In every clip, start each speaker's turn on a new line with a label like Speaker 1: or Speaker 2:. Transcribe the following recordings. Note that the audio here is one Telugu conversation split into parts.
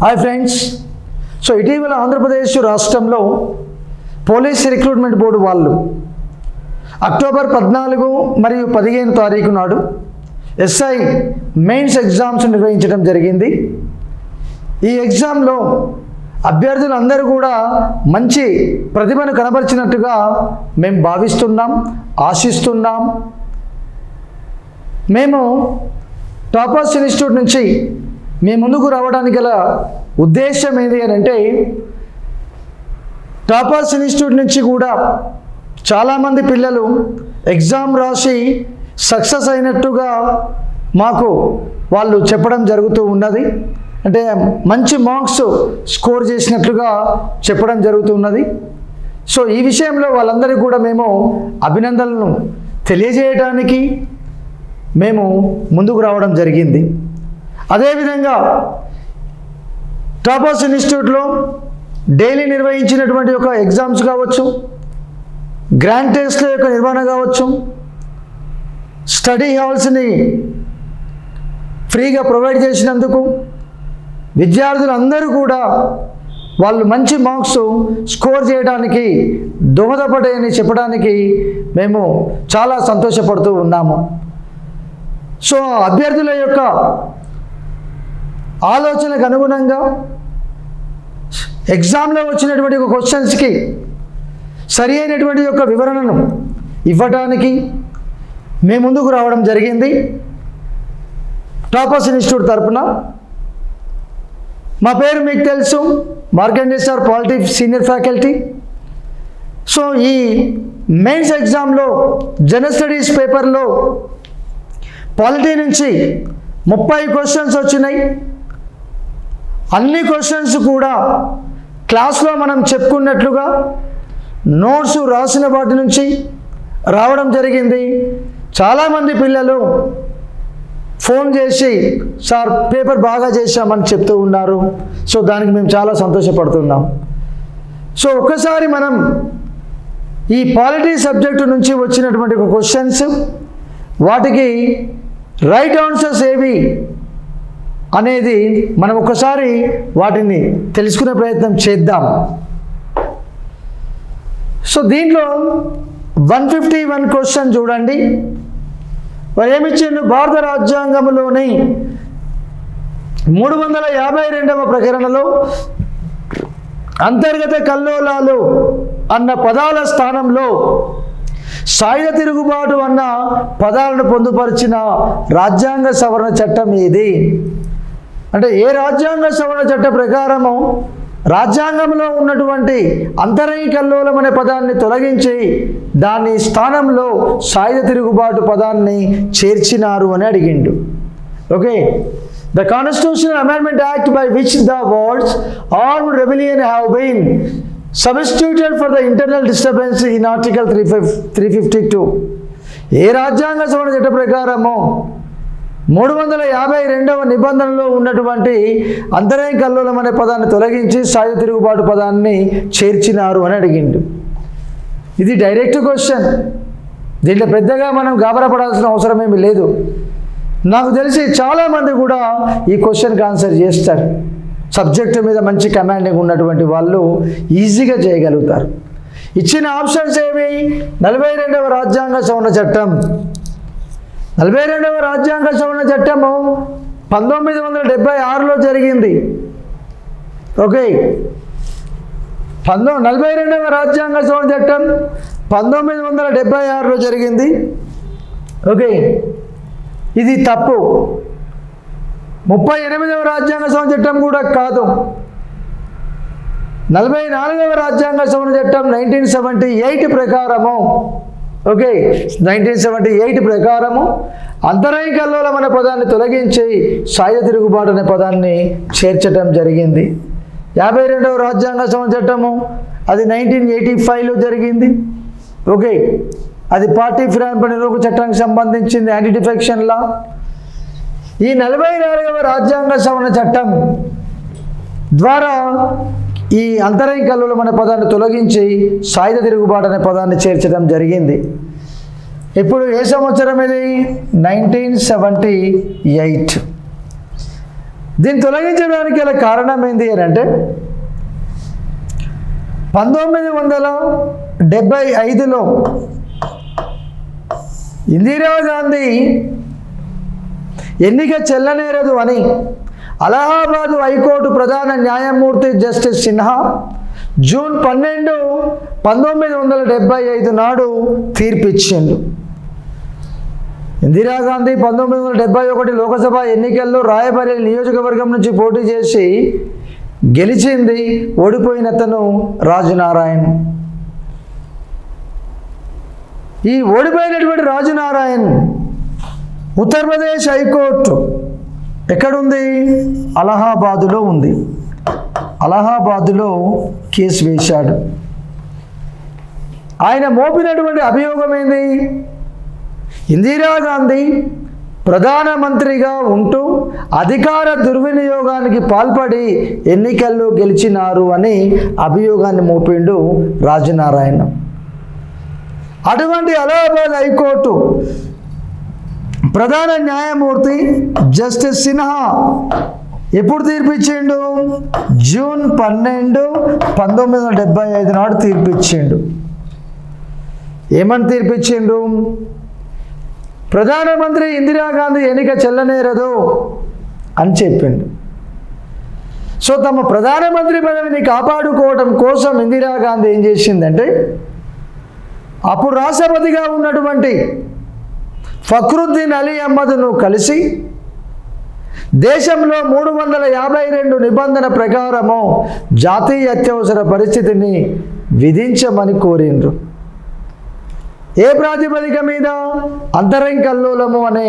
Speaker 1: Hi friends. సో ఇటీవల ఆంధ్రప్రదేశ్ రాష్ట్రంలో పోలీస్ రిక్రూట్మెంట్ బోర్డు వాళ్ళు అక్టోబర్ 14 మరియు 15 తారీఖు నాడు ఎస్ఐ మెయిన్స్ ఎగ్జామ్స్ నిర్వహించడం జరిగింది. ఈ ఎగ్జామ్లో అభ్యర్థులందరూ కూడా మంచి ప్రతిభను కనబరిచినట్టుగా మేము భావిస్తున్నాం, ఆశిస్తున్నాం. మేము టాపర్స్ ఇన్స్టిట్యూట్ నుంచి మీ ముందుకు రావడానికి గల ఉద్దేశం ఏంటి అని అంటే, టాపర్స్ ఇన్స్టిట్యూట్ నుంచి కూడా చాలామంది పిల్లలు ఎగ్జామ్ రాసి సక్సెస్ అయినట్టుగా మాకు వాళ్ళు చెప్పడం జరుగుతూ ఉన్నది. అంటే మంచి మార్క్స్ స్కోర్ చేసినట్లుగా చెప్పడం జరుగుతున్నది. సో ఈ విషయంలో వాళ్ళందరికీ కూడా మేము అభినందనలను తెలియజేయడానికి మేము ముందుకు రావడం జరిగింది. అదేవిధంగా టాపర్స్ ఇన్స్టిట్యూట్లో డైలీ నిర్వహించినటువంటి ఒక ఎగ్జామ్స్ కావచ్చు, గ్రాండ్ టెస్ట్ల యొక్క నిర్వహణ కావచ్చు, స్టడీ హాల్స్ని ఫ్రీగా ప్రొవైడ్ చేసినందుకు విద్యార్థులందరూ కూడా వాళ్ళు మంచి మార్క్స్ స్కోర్ చేయడానికి దోహదపడాయని చెప్పడానికి మేము చాలా సంతోషపడుతూ ఉన్నాము. సో అభ్యర్థుల యొక్క ఆలోచనకు అనుగుణంగా ఎగ్జామ్లో వచ్చినటువంటి ఒక క్వశ్చన్స్కి సరి అయినటువంటి యొక్క వివరణను ఇవ్వడానికి మేము ముందుకు రావడం జరిగింది. టాపర్స్ ఇన్స్టిట్యూట్ తరపున మా పేరు మీకు తెలుసు, Markande sir, polity senior faculty. So ఈ మెయిన్స్ ఎగ్జామ్లో జనరల్ స్టడీస్ పేపర్లో పాలిటీ నుంచి 30 క్వశ్చన్స్ వచ్చినాయి. అన్ని క్వశ్చన్స్ కూడా క్లాస్లో మనం చెప్పుకున్నట్లుగా నోట్స్ రాసిన వాటి నుంచి రావడం జరిగింది. చాలామంది పిల్లలు ఫోన్ చేసి సార్ పేపర్ బాగా చేశామని చెప్తూ ఉన్నారు. సో దానికి మేము చాలా సంతోషపడుతున్నాం. సో ఒక్కసారి మనం ఈ పాలిటీ సబ్జెక్టు నుంచి వచ్చినటువంటి క్వశ్చన్స్, వాటికి రైట్ ఆన్సర్స్ ఏవి అనేది మనం ఒకసారి వాటిని తెలుసుకునే ప్రయత్నం చేద్దాం. సో దీంట్లో 151 క్వశ్చన్ చూడండి. ఏమిచ్చిండు? భారత రాజ్యాంగంలోని 352వ ప్రకరణలో అంతర్గత కల్లోలాలు అన్న పదాల స్థానంలో సాయుధ తిరుగుబాటు అన్న పదాలను పొందుపరిచిన రాజ్యాంగ సవరణ చట్టం ఏది? అంటే ఏ రాజ్యాంగ సవరణ చట్ట ప్రకారము రాజ్యాంగంలో ఉన్నటువంటి అంతరంగ కల్లోలం అనే పదాన్ని తొలగించి దాని స్థానంలో సాయుధ తిరుగుబాటు పదాన్ని చేర్చినారు అని అడిగిండు. Okay, the constitutional amendment act by which the words armed rebellion have been substituted for the internal disturbance in article 352. ఏ రాజ్యాంగ సవరణ చట్ట ప్రకారము 352వ నిబంధనలో ఉన్నటువంటి అంతరంగ కల్లోలం అనే పదాన్ని తొలగించి సాయుధ తిరుగుబాటు పదాన్ని చేర్చినారు అని అడిగిండు. ఇది డైరెక్ట్ క్వశ్చన్. దీంట్లో పెద్దగా మనం గాబరపడాల్సిన అవసరం ఏమీ లేదు. నాకు తెలిసి చాలామంది కూడా ఈ క్వశ్చన్కి ఆన్సర్ చేస్తారు. సబ్జెక్టు మీద మంచి కమాండింగ్ ఉన్నటువంటి వాళ్ళు ఈజీగా చేయగలుగుతారు. ఇచ్చిన ఆప్షన్స్ ఏమి? 42వ రాజ్యాంగ సవరణ చట్టం. 42వ రాజ్యాంగ సవరణ చట్టము 1976లో జరిగింది. ఓకే, 42వ రాజ్యాంగ సవరణ చట్టం 1976లో జరిగింది. ఓకే, ఇది తప్పు. 38వ రాజ్యాంగ సవరణ చట్టం కూడా కాదు. 44వ రాజ్యాంగ సవరణ చట్టం 1978 ప్రకారము, ఓకే, 1978 ప్రకారము అంతరంగ కల్లోలం అనే పదాన్ని తొలగించి సాయుధ తిరుగుబాటు అనే పదాన్ని చేర్చడం జరిగింది. 52వ రాజ్యాంగ సవరణ చట్టము అది 1985లో జరిగింది. ఓకే, అది పార్టీ ఫిరాయింపు నిరోధక చట్టానికి సంబంధించింది, యాంటీ డిఫెక్షన్ లా. ఈ 44వ రాజ్యాంగ సవరణ చట్టం ద్వారా ఈ అంతరంగ కల్లోలం అనే పదాన్ని తొలగించి సాయుధ తిరుగుబాటు అనే పదాన్ని చేర్చడం జరిగింది. ఇప్పుడు ఏ సంవత్సరం ఇది? 1978. దీన్ని తొలగించడానికి గల కారణం ఏంటి అని అంటే 1975లో ఇందిరాగాంధీ ఎన్నిక చెల్లనేరదు అని అలహాబాదు హైకోర్టు ప్రధాన న్యాయమూర్తి జస్టిస్ సిన్హా జూన్ 12, 1975 నాడు తీర్పిచ్చిండు. ఇందిరాగాంధీ 1971 లోకసభ ఎన్నికల్లో రాయబరేలీ నియోజకవర్గం నుంచి పోటీ చేసి గెలిచింది. ఓడిపోయిన అతను రాజనారాయణ్. ఈ ఓడిపోయినటువంటి రాజనారాయణ్ ఉత్తరప్రదేశ్ హైకోర్టు ఎక్కడుంది? అలహాబాదులో ఉంది. అలహాబాదులో కేసు వేశాడు. ఆయన మోపినటువంటి అభియోగం ఏంది? ఇందిరాగాంధీ ప్రధానమంత్రిగా ఉంటూ అధికార దుర్వినియోగానికి పాల్పడి ఎన్నికల్లో గెలిచినారు అని అభియోగాన్ని మోపిండు రాజనారాయణ. అటువంటి అలహాబాద్ హైకోర్టు ప్రధాన న్యాయమూర్తి జస్టిస్ సిన్హా ఎప్పుడు తీర్పిచ్చిండు? జూన్ 12, 1975 నాడు తీర్పిచ్చిండు. ఏమని తీర్పిచ్చిండు? ప్రధానమంత్రి ఇందిరాగాంధీ ఎన్నిక చెల్లనేరదు అని చెప్పిండు. సో తమ ప్రధానమంత్రి పదవిని కాపాడుకోవడం కోసం ఇందిరాగాంధీ ఏం చేసిందంటే అప్పుడు రాష్ట్రపతిగా ఉన్నటువంటి ఫక్రుద్దీన్ అలీ అహ్మద్ను కలిసి దేశంలో 352 నిబంధన ప్రకారము జాతీయ అత్యవసర పరిస్థితిని విధించమని కోరిండ్రు. ఏ ప్రాతిపదిక మీద? అంతరంగ కల్లోలము అనే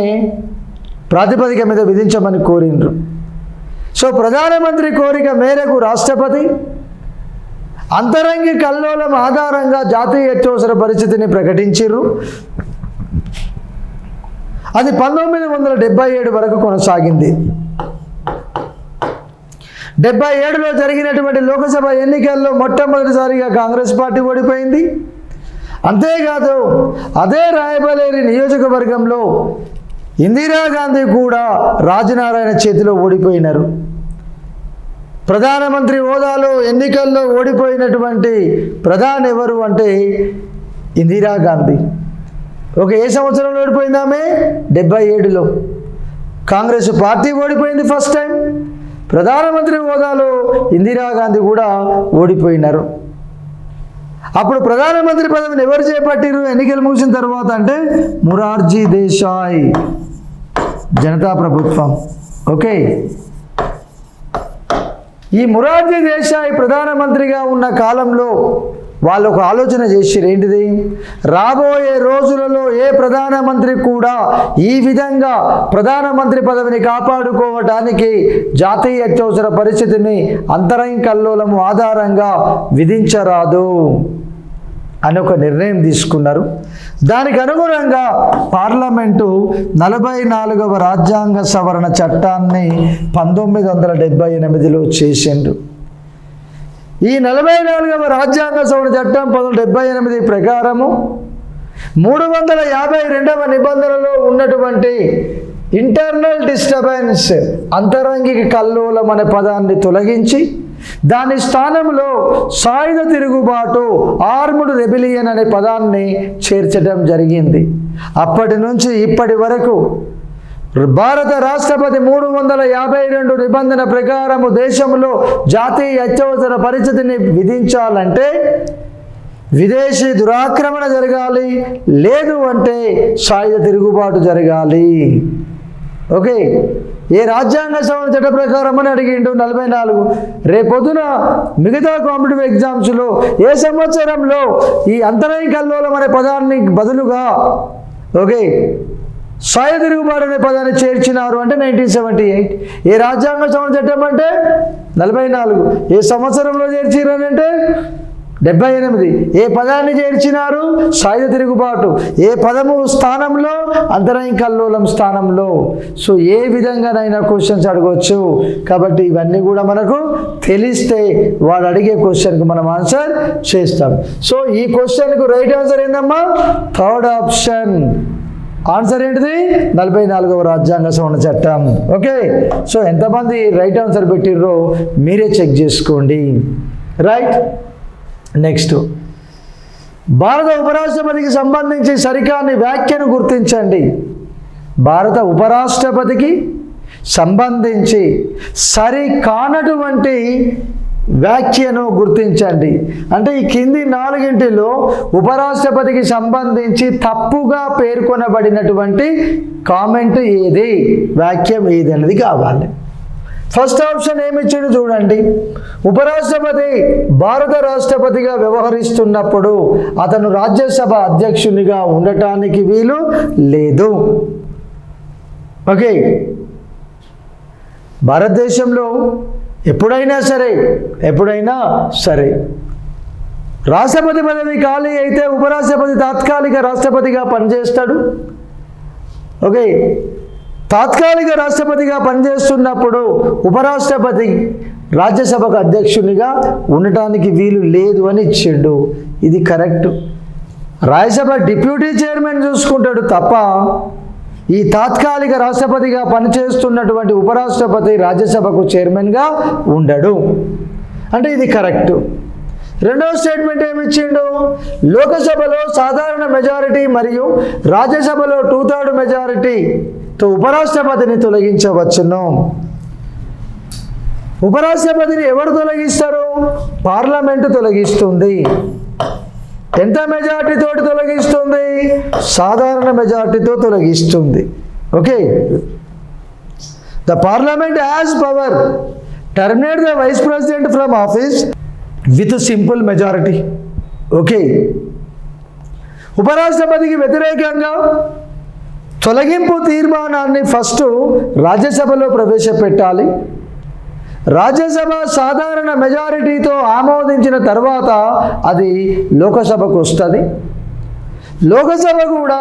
Speaker 1: ప్రాతిపదిక మీద విధించమని కోరిండ్రు. సో ప్రధానమంత్రి కోరిక మేరకు రాష్ట్రపతి అంతరంగ కల్లోలం ఆధారంగా జాతీయ అత్యవసర పరిస్థితిని ప్రకటించారు. అది 1977 వరకు కొనసాగింది. 77లో జరిగినటువంటి లోకసభ ఎన్నికల్లో మొట్టమొదటిసారిగా కాంగ్రెస్ పార్టీ ఓడిపోయింది. అంతేకాదు అదే రాయబరేలీ నియోజకవర్గంలో ఇందిరాగాంధీ కూడా రాజనారాయణ చేతిలో ఓడిపోయినారు. ప్రధానమంత్రి హోదాలో ఎన్నికల్లో ఓడిపోయినటువంటి ప్రధాని ఎవరు అంటే ఇందిరాగాంధీ. ఏ సంవత్సరంలో ఓడిపోయింది ఆమె? 77లో. కాంగ్రెస్ పార్టీ ఓడిపోయింది ఫస్ట్ టైం. ప్రధానమంత్రి హోదాలో ఇందిరాగాంధీ కూడా ఓడిపోయినారు. అప్పుడు ప్రధానమంత్రి పదవిని ఎవరు చేపట్టారు ఎన్నికలు ముగిసిన తర్వాత అంటే మొరార్జీ దేశాయ్ జనతా ప్రభుత్వం. ఓకే, ఈ మొరార్జీ దేశాయ్ ప్రధానమంత్రిగా ఉన్న కాలంలో వాళ్ళు ఒక ఆలోచన చేసిరు. ఏంటిది? రాబోయే రోజులలో ఏ ప్రధానమంత్రి కూడా ఈ విధంగా ప్రధానమంత్రి పదవిని కాపాడుకోవడానికి జాతీయ అత్యవసర పరిస్థితిని అంతరంగ కల్లోలము ఆధారంగా విధించరాదు అని ఒక నిర్ణయం తీసుకున్నారు. దానికి అనుగుణంగా పార్లమెంటు 44వ రాజ్యాంగ సవరణ చట్టాన్ని 1978లో చేసిండ్రు. ఈ 44వ రాజ్యాంగ సవరణ చట్టం 1978 ప్రకారము 352వ నిబంధనలో ఉన్నటువంటి ఇంటర్నల్ డిస్టర్బెన్స్ అంతరంగిక కల్లోలం అనే పదాన్ని తొలగించి దాని స్థానంలో సాయుధ తిరుగుబాటు ఆర్మ్డ్ రెబిలియన్ అనే పదాన్ని చేర్చడం జరిగింది. అప్పటి నుంచి ఇప్పటి వరకు భారత రాష్ట్రపతి 352 నిబంధన ప్రకారము దేశంలో జాతీయ అత్యవసర పరిస్థితిని విధించాలంటే విదేశీ దురాక్రమణ జరగాలి, లేదు అంటే సాయుధ తిరుగుబాటు జరగాలి. ఓకే, ఏ రాజ్యాంగ సవరణ చట్ట ప్రకారం అని అడిగిండు 44. రేపొద్దున మిగతా కాంపిటిటివ్ ఎగ్జామ్స్లో ఏ సంవత్సరంలో ఈ అంతరంగ కల్లోలం అనే పదాన్ని బదులుగా సాయుధ తిరుగుబాటు అనే పదాన్ని చేర్చినారు అంటే 1978. ఏ రాజ్యాంగ సవరణ చట్టం అంటే 44. ఏ సంవత్సరంలో చేర్చినారు అంటే 78. ఏ పదాన్ని చేర్చినారు? సాయుధ తిరుగుబాటు. ఏ పదము స్థానంలో? అంతరంగ కల్లోలం స్థానంలో. సో ఏ విధంగానైనా క్వశ్చన్స్ అడగవచ్చు. కాబట్టి ఇవన్నీ కూడా మనకు తెలిస్తే వాడు అడిగే క్వశ్చన్కి మనం ఆన్సర్ చేస్తాం. సో ఈ క్వశ్చన్కు రైట్ ఆన్సర్ ఏందమ్మా? థర్డ్ ఆప్షన్ ఆన్సర్ ఏంటిది? 44వ రాజ్యాంగ సవరణ చట్టం. ఓకే, సో ఎంతమంది రైట్ ఆన్సర్ పెట్టిర్రో మీరే చెక్ చేసుకోండి. రైట్. నెక్స్ట్, భారత ఉపరాష్ట్రపతికి సంబంధించి సరికాని వ్యాఖ్యను గుర్తించండి. భారత ఉపరాష్ట్రపతికి సంబంధించి సరికానటువంటి వ్యాఖ్యను గుర్తించండి. అంటే ఈ కింది 4 ఉపరాష్ట్రపతికి సంబంధించి తప్పుగా పేర్కొనబడినటువంటి కామెంట్ ఏది, వాక్యం ఏది అనేది కావాలి. ఫస్ట్ ఆప్షన్ ఏమిచ్చాడు చూడండి. ఉపరాష్ట్రపతి భారత రాష్ట్రపతిగా వ్యవహరిస్తున్నప్పుడు అతను రాజ్యసభ అధ్యక్షునిగా ఉండటానికి వీలు లేదు. ఓకే, భారతదేశంలో ఎప్పుడైనా సరే రాష్ట్రపతి పదవి ఖాళీ అయితే ఉపరాష్ట్రపతి తాత్కాలిక రాష్ట్రపతిగా పనిచేస్తాడు. ఓకే, తాత్కాలిక రాష్ట్రపతిగా పనిచేస్తున్నప్పుడు ఉపరాష్ట్రపతి రాజ్యసభకు అధ్యక్షునిగా ఉండటానికి వీలు లేదు అని ఇచ్చిండు. ఇది కరెక్ట్. రాజ్యసభ డిప్యూటీ చైర్మన్ చూసుకుంటాడు తప్ప ఈ తాత్కాలిక రాష్ట్రపతిగా పనిచేస్తున్నటువంటి ఉపరాష్ట్రపతి రాజ్యసభకు చైర్మన్గా ఉండడు. అంటే ఇది కరెక్ట్. రెండవ స్టేట్మెంట్ ఏమిచ్చిండు? లోకసభలో సాధారణ మెజారిటీ మరియు రాజ్యసభలో 2/3 మెజారిటీతో ఉపరాష్ట్రపతిని తొలగించవచ్చును. ఉపరాష్ట్రపతిని ఎవరు తొలగిస్తారు? పార్లమెంటు తొలగిస్తుంది. ఎంత మెజారిటీతో తొలగిస్తుంది? సాధారణ మెజారిటీతో తొలగిస్తుంది. Okay, the parliament has power terminate the vice president from office with simple majority. Okay, ఉపరాష్ట్రపతికి వ్యతిరేకంగా తొలగింపు తీర్మానాన్ని ఫస్ట్ రాజ్యసభలో ప్రవేశపెట్టాలి. రాజ్యసభ సాధారణ మెజారిటీతో ఆమోదించిన తర్వాత అది లోకసభకు వస్తుంది. లోకసభ కూడా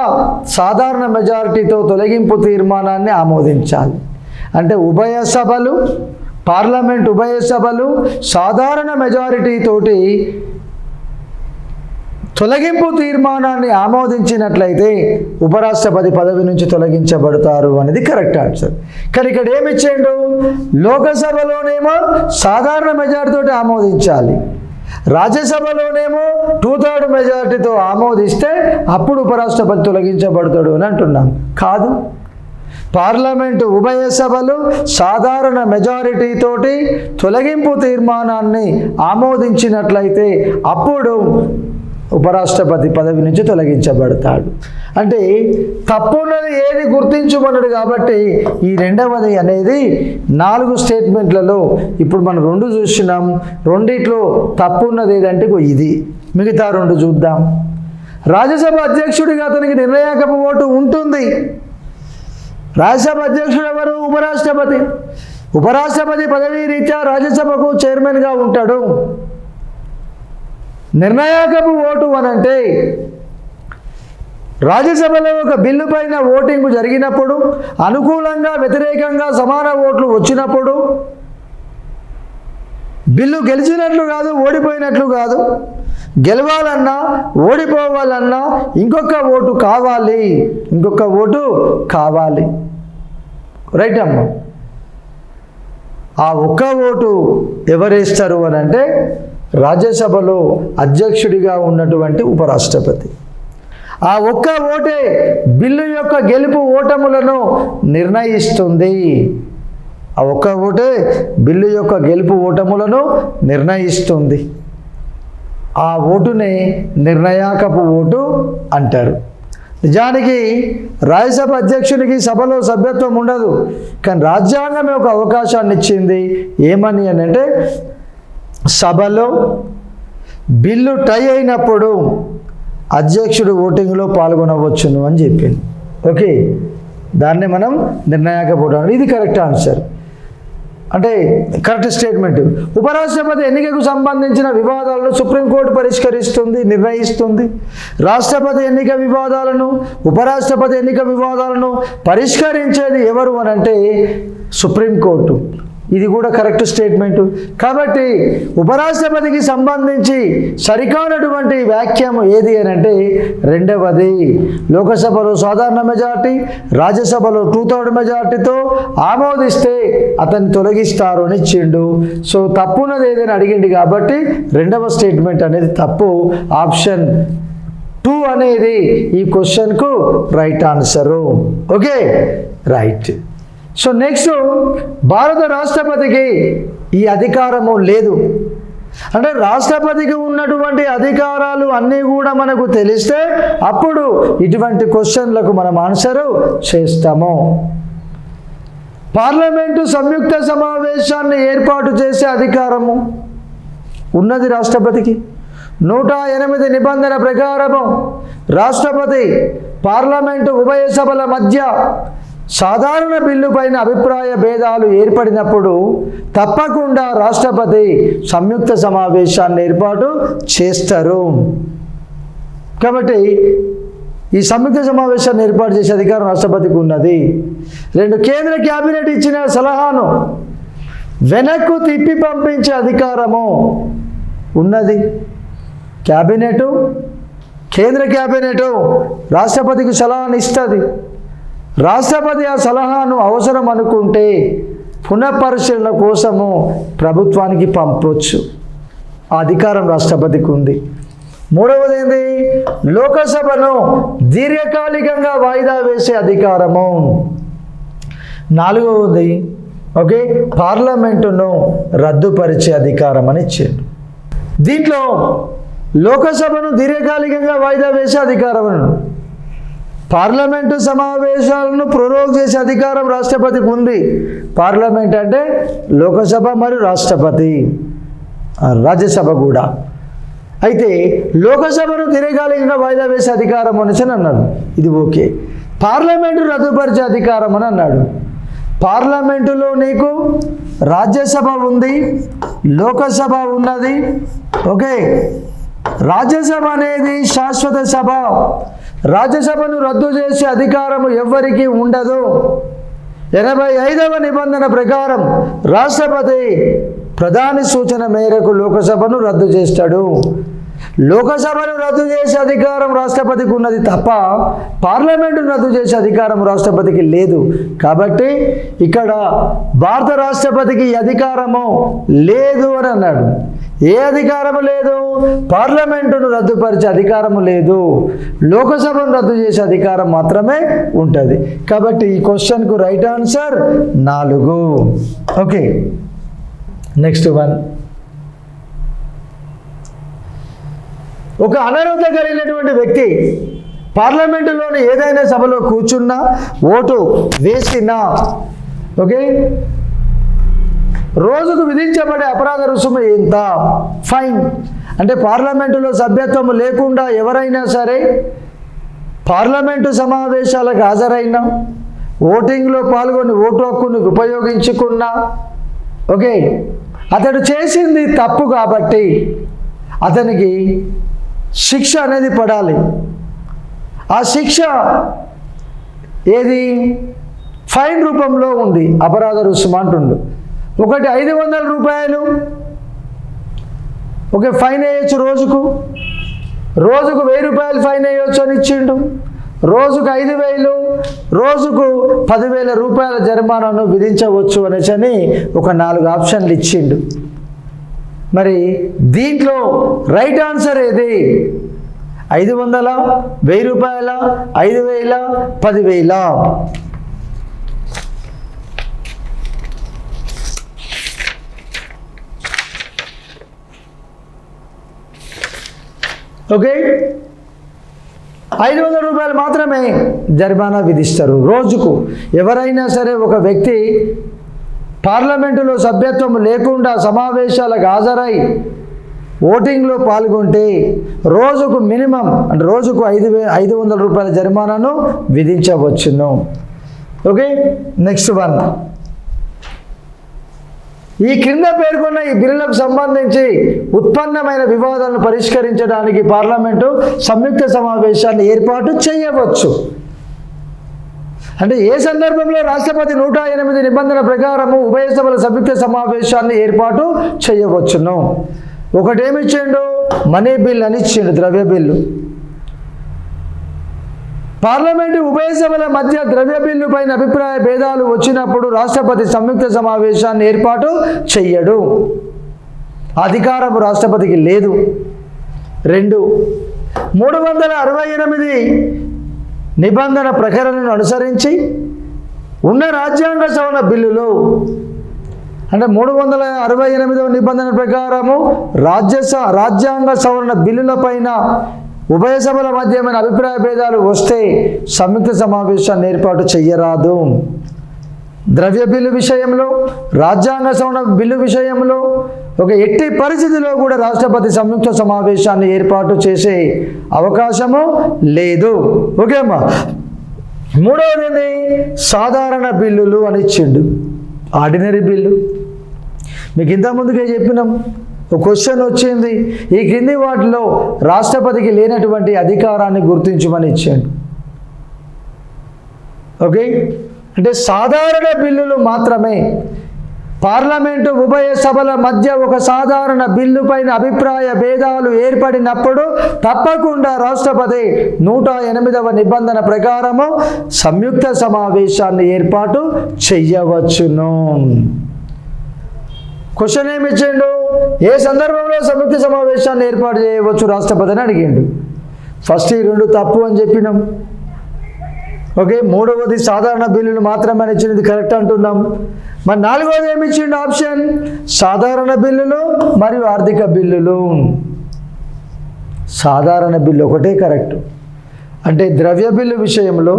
Speaker 1: సాధారణ మెజారిటీతో తొలగింపు తీర్మానాన్ని ఆమోదించాలి. అంటే ఉభయ సభలు, పార్లమెంట్ ఉభయ సభలు సాధారణ మెజారిటీతోటి తొలగింపు తీర్మానాన్ని ఆమోదించినట్లయితే ఉపరాష్ట్రపతి పదవి నుంచి తొలగించబడతారు అనేది కరెక్ట్ ఆన్సర్. కానీ ఇక్కడ ఏమిచ్చేయండు? లోకసభలోనేమో సాధారణ మెజారిటీతో ఆమోదించాలి, రాజ్యసభలోనేమో 2/3 మెజారిటీతో ఆమోదిస్తే అప్పుడు ఉపరాష్ట్రపతి తొలగించబడతాడు అని అంటున్నాం. కాదు, పార్లమెంటు ఉభయ సభలు సాధారణ మెజారిటీతోటి తొలగింపు తీర్మానాన్ని ఆమోదించినట్లయితే అప్పుడు ఉపరాష్ట్రపతి పదవి నుంచి తొలగించబడతాడు. అంటే తప్పున్నది ఏది గుర్తించమన్నాడు. కాబట్టి ఈ రెండవది అనేది 4 స్టేట్మెంట్లలో ఇప్పుడు మనం 2 చూసినాం. రెండిట్లో తప్పున్నది ఏదంటే ఇది. మిగతా 2 చూద్దాం. రాజ్యసభ అధ్యక్షుడిగా అతనికి నిర్ణయాత్మక ఓటు ఉంటుంది. రాజ్యసభ అధ్యక్షుడు ఎవరు? ఉపరాష్ట్రపతి. ఉపరాష్ట్రపతి పదవీ రీత్యా రాజ్యసభకు చైర్మన్గా ఉంటాడు. నిర్ణయాత్మక ఓటు అనంటే రాజ్యసభలో ఒక బిల్లు పైన ఓటింగ్ జరిగినప్పుడు అనుకూలంగా వ్యతిరేకంగా సమాన ఓట్లు వచ్చినప్పుడు బిల్లు గెలిచినట్లు కాదు, ఓడిపోయినట్లు కాదు, గెలవాలన్నా ఓడిపోవాలన్నా ఇంకొక ఓటు కావాలి. రైట్ అమ్మ. ఆ ఒక్క ఓటు ఎవరేస్తారు అని అంటే రాజ్యసభలో అధ్యక్షుడిగా ఉన్నటువంటి ఉపరాష్ట్రపతి. ఆ ఒక్క ఓటే బిల్లు యొక్క గెలుపు ఓటములను నిర్ణయిస్తుంది. ఆ ఒక్క ఓటే బిల్లు యొక్క గెలుపు ఓటములను నిర్ణయిస్తుంది. ఆ ఓటుని నిర్ణయాకపు ఓటు అంటారు. నిజానికి రాజ్యసభ అధ్యక్షునికి సభలో సభ్యత్వం ఉండదు. కానీ రాజ్యాంగమే ఒక అవకాశాన్ని ఇచ్చింది. ఏమని అని అంటే సభలో బిల్లు టై అయినప్పుడు అధ్యక్షుడు ఓటింగ్లో పాల్గొనవచ్చును అని చెప్పింది. ఓకే, దాన్నే మనం నిర్ణయాత్మక ఓటు. ఇది కరెక్ట్ ఆన్సర్. అంటే కరెక్ట్ స్టేట్మెంట్. ఉపరాష్ట్రపతి ఎన్నికకు సంబంధించిన వివాదాలను సుప్రీంకోర్టు పరిష్కరిస్తుంది, నిర్ణయిస్తుంది. రాష్ట్రపతి ఎన్నిక వివాదాలను, ఉపరాష్ట్రపతి ఎన్నిక వివాదాలను పరిష్కరించేది ఎవరు అని అంటే సుప్రీంకోర్టు. ఇది కూడా కరెక్ట్ స్టేట్మెంటు. కాబట్టి ఉపరాష్ట్రపతికి సంబంధించి సరికానటువంటి వాక్యం ఏది అని అంటే రెండవది. లోకసభలో సాధారణ మెజార్టీ, రాజ్యసభలో 2/3 మెజార్టీతో ఆమోదిస్తే అతన్ని తొలగిస్తారు అని ఇచ్చిండు. సో తప్పున్నది ఏదైనా అడిగింది కాబట్టి రెండవ స్టేట్మెంట్ అనేది తప్పు. ఆప్షన్ 2 అనేది ఈ క్వశ్చన్కు right answer. Okay, right. So next, భారత రాష్ట్రపతికి ఈ అధికారము లేదు. అంటే రాష్ట్రపతికి ఉన్నటువంటి అధికారాలు అన్నీ కూడా మనకు తెలిస్తే అప్పుడు ఇటువంటి క్వశ్చన్లకు మనం ఆన్సరు చేస్తాము. పార్లమెంటు సంయుక్త సమావేశాన్ని ఏర్పాటు చేసే అధికారము ఉన్నది రాష్ట్రపతికి. 108 నిబంధన ప్రకారము రాష్ట్రపతి పార్లమెంటు ఉభయ సభల మధ్య సాధారణ బిల్లు పైన అభిప్రాయ భేదాలు ఏర్పడినప్పుడు తప్పకుండా రాష్ట్రపతి సంయుక్త సమావేశాన్ని ఏర్పాటు చేస్తారు. కాబట్టి ఈ సంయుక్త సమావేశాన్ని ఏర్పాటు చేసే అధికారం రాష్ట్రపతికి ఉన్నది. 2, కేంద్ర క్యాబినెట్ ఇచ్చిన సలహాను వెనక్కు తిప్పి పంపించే అధికారము ఉన్నది. క్యాబినెట్, కేంద్ర క్యాబినెట్ రాష్ట్రపతికి సలహాను ఇస్తుంది. రాష్ట్రపతి ఆ సలహాను అవసరం అనుకుంటే పునఃపరిశీలన కోసము ప్రభుత్వానికి పంపవచ్చు. ఆ అధికారం రాష్ట్రపతికి ఉంది. మూడవది ఏంది? లోకసభను దీర్ఘకాలికంగా వాయిదా వేసే అధికారము. నాలుగవది ఓకే, పార్లమెంటును రద్దుపరిచే అధికారం అని ఇచ్చాడు. దీంట్లో లోకసభను దీర్ఘకాలికంగా వాయిదా వేసే అధికారం, పార్లమెంటు సమావేశాలను ప్రొరోగ్ చేసే అధికారం రాష్ట్రపతికి ఉంది. పార్లమెంట్ అంటే లోకసభ మరియు రాష్ట్రపతి, రాజ్యసభ కూడా. అయితే లోకసభను దీర్ఘకాలికంగా వాయిదా వేసే అధికారం అనేసి అన్నాడు. ఇది ఓకే. పార్లమెంటు రద్దుపరిచే అధికారం అని అన్నాడు. పార్లమెంటులో నీకు రాజ్యసభ ఉంది, లోకసభ ఉన్నది. ఓకే, రాజ్యసభ అనేది శాశ్వత సభ. రాజ్యసభను రద్దు చేసే అధికారం ఎవ్వరికీ ఉండదు. 85వ నిబంధన ప్రకారం రాష్ట్రపతి ప్రధాని సూచన మేరకు లోకసభను రద్దు చేస్తాడు. లోకసభను రద్దు చేసే అధికారం రాష్ట్రపతికి ఉన్నది తప్ప పార్లమెంటును రద్దు చేసే అధికారం రాష్ట్రపతికి లేదు. కాబట్టి ఇక్కడ భారత రాష్ట్రపతికి ఈ అధికారము లేదు అని అన్నాడు. ఏ అధికారము లేదు? పార్లమెంటును రద్దుపరిచే అధికారము లేదు, లోకసభను రద్దు చేసే అధికారం మాత్రమే ఉంటుంది. కాబట్టి ఈ క్వశ్చన్కు right answer 4. Okay, next one. ఒక అనర్హత కలిగినటువంటి వ్యక్తి పార్లమెంటులోని ఏదైనా సభలో కూర్చున్నా, ఓటు వేసినా, ఓకే, రోజుకు విధించబడే అపరాధ రుసుము ఎంత? ఫైన్. అంటే పార్లమెంటులో సభ్యత్వం లేకుండా ఎవరైనా సరే పార్లమెంటు సమావేశాలకు హాజరైనా, ఓటింగ్లో పాల్గొని ఓటు హక్కును ఉపయోగించుకున్నా, ఓకే, అతడు చేసింది తప్పు కాబట్టి అతనికి శిక్ష అనేది పడాలి. ఆ శిక్ష ఏది? ఫైన్ రూపంలో ఉంది. అపరాధ రుసుము అంటుండు. ఒకటి 500 రూపాయలు, ఓకే, ఫైన్ వేయచ్చు. రోజుకు 1000 రూపాయలు ఫైన్ వేయవచ్చు అని ఇచ్చిండు. రోజుకు 5000, రోజుకు 10,000 రూపాయల జరిమానాను విధించవచ్చు అనేసి ఒక 4 ఆప్షన్లు ఇచ్చిండు. మరి దీంట్లో రైట్ ఆన్సర్ ఏది? 500, 1000 రూపాయల, 5000, 10,000? ఓకే, 500 రూపాయలు మాత్రమే జరిమానా విధిస్తారు రోజుకు. ఎవరైనా సరే ఒక వ్యక్తి పార్లమెంటులో సభ్యత్వం లేకుండా సమావేశాలకు హాజరై ఓటింగ్లో పాల్గొంటే రోజుకు మినిమం అంటే రోజుకు 500 రూపాయల జరిమానాను విధించవచ్చును. Okay, next one. ఈ క్రింద పేర్కొన్న ఈ బిల్లులకు సంబంధించి ఉత్పన్నమైన వివాదాలను పరిష్కరించడానికి పార్లమెంటు సంయుక్త సమావేశాన్ని ఏర్పాటు చేయవచ్చు. అంటే ఏ సందర్భంలో రాష్ట్రపతి 108 నిబంధన ప్రకారము ఉభయ సభల సంయుక్త సమావేశాన్ని ఏర్పాటు చేయవచ్చును? ఒకటేమిచ్చిండు, మనీ బిల్ అని ఇచ్చిండు, ద్రవ్య బిల్లు. పార్లమెంటు ఉభయ సభల మధ్య ద్రవ్య బిల్లు పైన అభిప్రాయ భేదాలు వచ్చినప్పుడు రాష్ట్రపతి సంయుక్త సమావేశాన్ని ఏర్పాటు చెయ్యడు, అధికారం రాష్ట్రపతికి లేదు. 2, 368 నిబంధన ప్రకరణను అనుసరించి ఉన్న రాజ్యాంగ సవరణ బిల్లులో, అంటే 368వ నిబంధన ప్రకారము రాజ్యాంగ సవరణ బిల్లుల పైన ఉభయ సభల మధ్య ఏమైనా అభిప్రాయ భేదాలు వస్తే సంయుక్త సమావేశాన్ని ఏర్పాటు చెయ్యరాదు. ద్రవ్య బిల్లు విషయంలో, రాజ్యాంగ సవరణ బిల్లు విషయంలో ఒక ఎట్టి పరిస్థితిలో కూడా రాష్ట్రపతి సంయుక్త సమావేశాన్ని ఏర్పాటు చేసే అవకాశము లేదు. ఓకే అమ్మా. 3వది సాధారణ బిల్లులు అని ఇచ్చిండు, ఆర్డినరీ బిల్లు. మీకు ఇంతకుముందుకే చెప్పినాం, ఒక క్వశ్చన్ వచ్చింది, ఈ క్రింది వాటిలో రాష్ట్రపతికి లేనటువంటి అధికారాన్ని గుర్తించమని ఇచ్చాడు. ఓకే, అంటే సాధారణ బిల్లులు మాత్రమే. పార్లమెంటు ఉభయ సభల మధ్య ఒక సాధారణ బిల్లు పైన అభిప్రాయ భేదాలు ఏర్పడినప్పుడు తప్పకుండా రాష్ట్రపతి 108వ నిబంధన ప్రకారము సంయుక్త సమావేశాన్ని ఏర్పాటు చెయ్యవచ్చును. క్వశ్చన్ ఏమి ఇచ్చిండు, ఏ సందర్భంలో సంయుక్త సమావేశాన్ని ఏర్పాటు చేయవచ్చు రాష్ట్రపతి అని అడిగిండు. ఫస్ట్ ఈ 2 తప్పు అని చెప్పినాం. ఓకే, 3వది సాధారణ బిల్లులు మాత్రమే అని ఇచ్చినది కరెక్ట్ అంటున్నాం. మరి 4వది ఏమి ఇచ్చిండు ఆప్షన్, సాధారణ బిల్లులు మరియు ఆర్థిక బిల్లులు. సాధారణ బిల్లు ఒకటే కరెక్ట్. అంటే ద్రవ్య బిల్లు విషయంలో,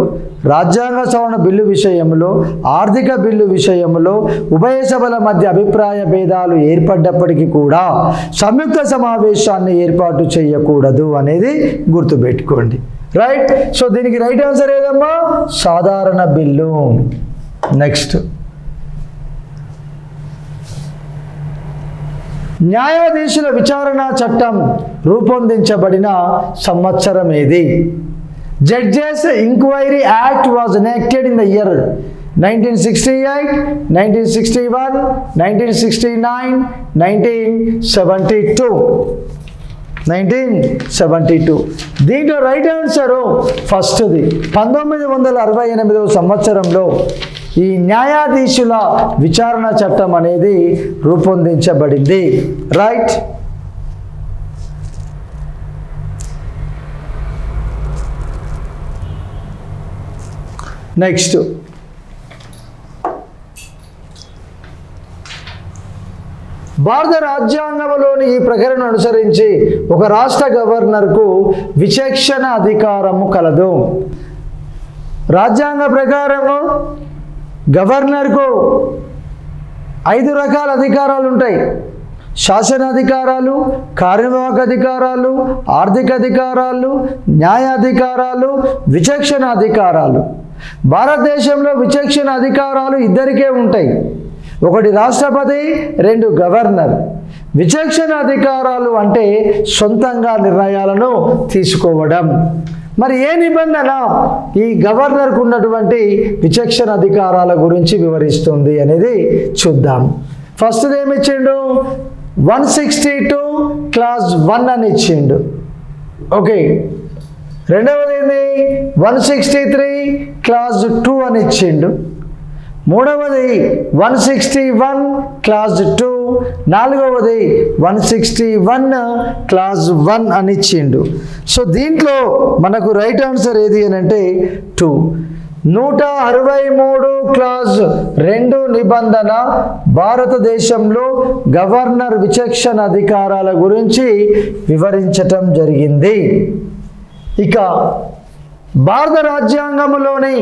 Speaker 1: రాజ్యాంగ సవరణ బిల్లు విషయంలో, ఆర్థిక బిల్లు విషయంలో ఉభయ సభల మధ్య అభిప్రాయ భేదాలు ఏర్పడ్డప్పటికీ కూడా సంయుక్త సమావేశాన్ని ఏర్పాటు చేయకూడదు అనేది గుర్తుపెట్టుకోండి. రైట్. సో దీనికి రైట్ ఆన్సర్ ఏదమ్మా, సాధారణ బిల్లు. నెక్స్ట్, న్యాయాధీశుల విచారణ చట్టం రూపొందించబడిన సంవత్సరం ఏది? Judges Inquiry Act was enacted in the year 1968, 1961, 1969, 1972. 1972. దీంట్లో రైట్ ఆన్సరు ఫస్ట్ది. 1968వ సంవత్సరంలో ఈ న్యాయాధీశుల విచారణ చట్టం అనేది రూపొందించబడింది. రైట్. నెక్స్ట్, భారత రాజ్యాంగంలోని ఈ ప్రకరణను అనుసరించి ఒక రాష్ట్ర గవర్నర్కు విచక్షణ అధికారము కలదు. రాజ్యాంగ ప్రకారము గవర్నర్కు 5 రకాల అధికారాలు ఉంటాయి. శాసన అధికారాలు, కార్యనిర్వాహక అధికారాలు, ఆర్థిక అధికారాలు, న్యాయాధికారాలు, విచక్షణ అధికారాలు. భారతదేశంలో విచక్షణ అధికారాలు ఇద్దరికే ఉంటాయి, ఒకటి రాష్ట్రపతి, 2 గవర్నర్. విచక్షణ అధికారాలు అంటే సొంతంగా నిర్ణయాలను తీసుకోవడం. మరి ఏ నిబంధన ఈ గవర్నర్కు ఉన్నటువంటి విచక్షణ అధికారాల గురించి వివరిస్తుంది అనేది చూద్దాం. ఫస్ట్ ఏమి ఇచ్చిండు, 162 క్లాజ్ 1 అని ఇచ్చిండు. ఓకే, రెండవది ఏంది, 163 క్లాజ్ 2 అని ఇచ్చిండు. మూడవది 161 క్లాజ్ 2, నాలుగవది 161 క్లాజ్ 1 అని ఇచ్చిండు. సో దీంట్లో మనకు రైట్ ఆన్సర్ ఏది అని అంటే 2. 163 క్లాజ్ 2 నిబంధన భారతదేశంలో గవర్నర్ విచక్షణ అధికారాల గురించి వివరించటం జరిగింది. ఇక భారత రాజ్యాంగంలోని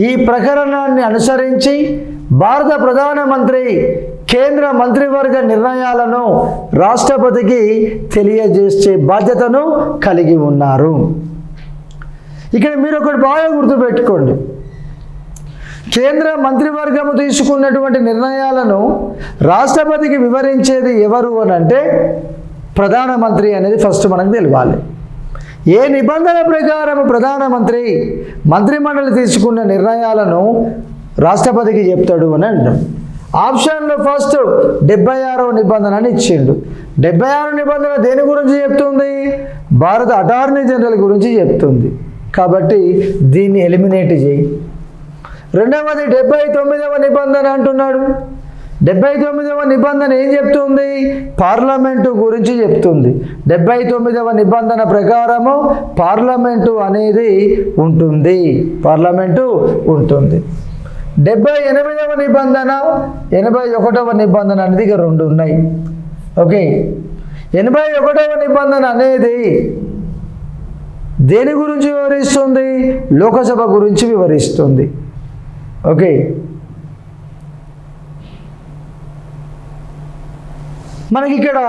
Speaker 1: ఈ ప్రకరణాన్ని అనుసరించి భారత ప్రధానమంత్రి కేంద్ర మంత్రివర్గ నిర్ణయాలను రాష్ట్రపతికి తెలియజేసే బాధ్యతను కలిగి ఉన్నారు. ఇక్కడ మీరు ఒకటి బాగా గుర్తుపెట్టుకోండి, కేంద్ర మంత్రివర్గము తీసుకున్నటువంటి నిర్ణయాలను రాష్ట్రపతికి వివరించేది ఎవరు అని అంటే ప్రధానమంత్రి అనేది ఫస్ట్ మనకు తెలియాలి. ఏ నిబంధన ప్రకారం ప్రధానమంత్రి మంత్రిమండలి తీసుకున్న నిర్ణయాలను రాష్ట్రపతికి చెప్తాడు అని అంటాం. ఆప్షన్లో ఫస్ట్ 76వ నిబంధన అని ఇచ్చిండు. 76వ నిబంధన దేని గురించి చెప్తుంది? భారత అటార్నీ జనరల్ గురించి చెప్తుంది. కాబట్టి దీన్ని ఎలిమినేట్ చేయి. రెండవది 79వ నిబంధన అంటున్నాడు. 79వ నిబంధన ఏం చెప్తుంది? పార్లమెంటు గురించి చెప్తుంది. 79వ నిబంధన ప్రకారము పార్లమెంటు అనేది ఉంటుంది. పార్లమెంటు ఉంటుంది. 78వ నిబంధన 81వ నిబంధన అనేది ఇక రెండు ఉన్నాయి. ఓకే, 81వ నిబంధన అనేది దేని గురించి వివరిస్తుంది? లోకసభ గురించి వివరిస్తుంది. ఓకే, మనకి ఇక్కడ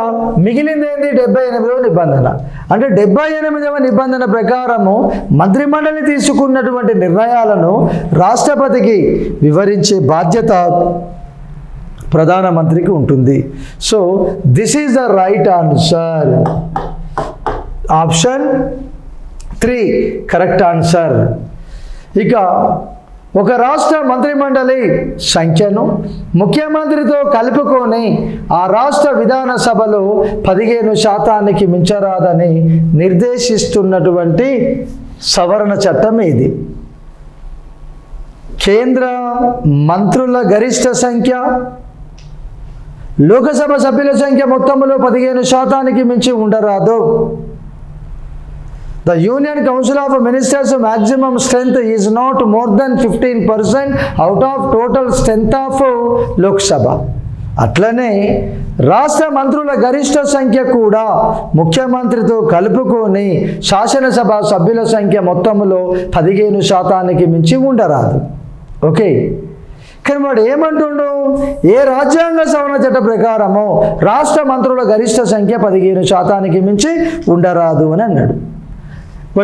Speaker 1: మిగిలింది ఏంటి? 78వ నిబంధన. అంటే 78వ నిబంధన ప్రకారము మంత్రిమండలి తీసుకున్నటువంటి నిర్ణయాలను రాష్ట్రపతికి వివరించే బాధ్యత ప్రధానమంత్రికి ఉంటుంది. So this is the right answer. Option 3 correct answer. ఇక ఒక రాష్ట్ర మంత్రిమండలి సంఖ్యను ముఖ్యమంత్రితో కలుపుకొని ఆ రాష్ట్ర విధానసభలో 15% మించరాదని నిర్దేశిస్తున్నటువంటి సవరణ చట్టం ఇది. కేంద్ర మంత్రుల గరిష్ట సంఖ్య లోకసభ సభ్యుల సంఖ్య మొత్తంలో 15% మించి ఉండరాదు. The Union Council of Ministers maximum strength is not more than 15% out of total strength of Lok Sabha. అట్లనే రాష్ట్ర మంత్రుల గరిష్ట సంఖ్య కూడా ముఖ్యమంత్రితో కలుపుకొని శాసనసభ సభ్యుల సంఖ్య మొత్తంలో 15% మించి ఉండరాదు. ఓకే, కానీ వాడు ఏమంటుండు? ఏ రాజ్యాంగ సవరణ చట్ట ప్రకారమో రాష్ట్ర మంత్రుల గరిష్ట సంఖ్య 15% మించి ఉండరాదు అని అన్నాడు.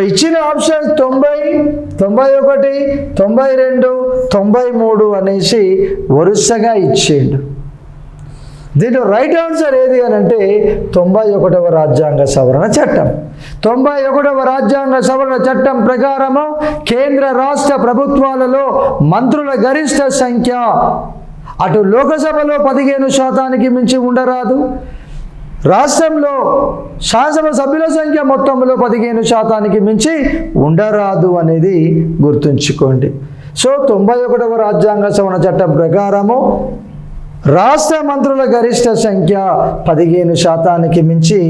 Speaker 1: ఇచ్చిన ఆప్షన్స్ 90, 91, 92, 93 అనేసి వరుసగా ఇచ్చిండు. దీంట్లో రైట్ ఆన్సర్ ఏది అని అంటే 91వ రాజ్యాంగ సవరణ చట్టం. 91వ రాజ్యాంగ సవరణ చట్టం ప్రకారము కేంద్ర రాష్ట్ర ప్రభుత్వాలలో మంత్రుల గరిష్ట సంఖ్య అటు లోకసభలో 15% మించి ఉండరాదు, రాష్ట్రంలో శాసనసభ సభ్యుల సంఖ్య మొత్తంలో 15% మించి ఉండరాదు అనేది గుర్తుంచుకోండి. సో 91వ రాజ్యాంగ సవరణ చట్టం ప్రకారము రాష్ట్ర మంత్రుల గరిష్ట సంఖ్య 15% మించి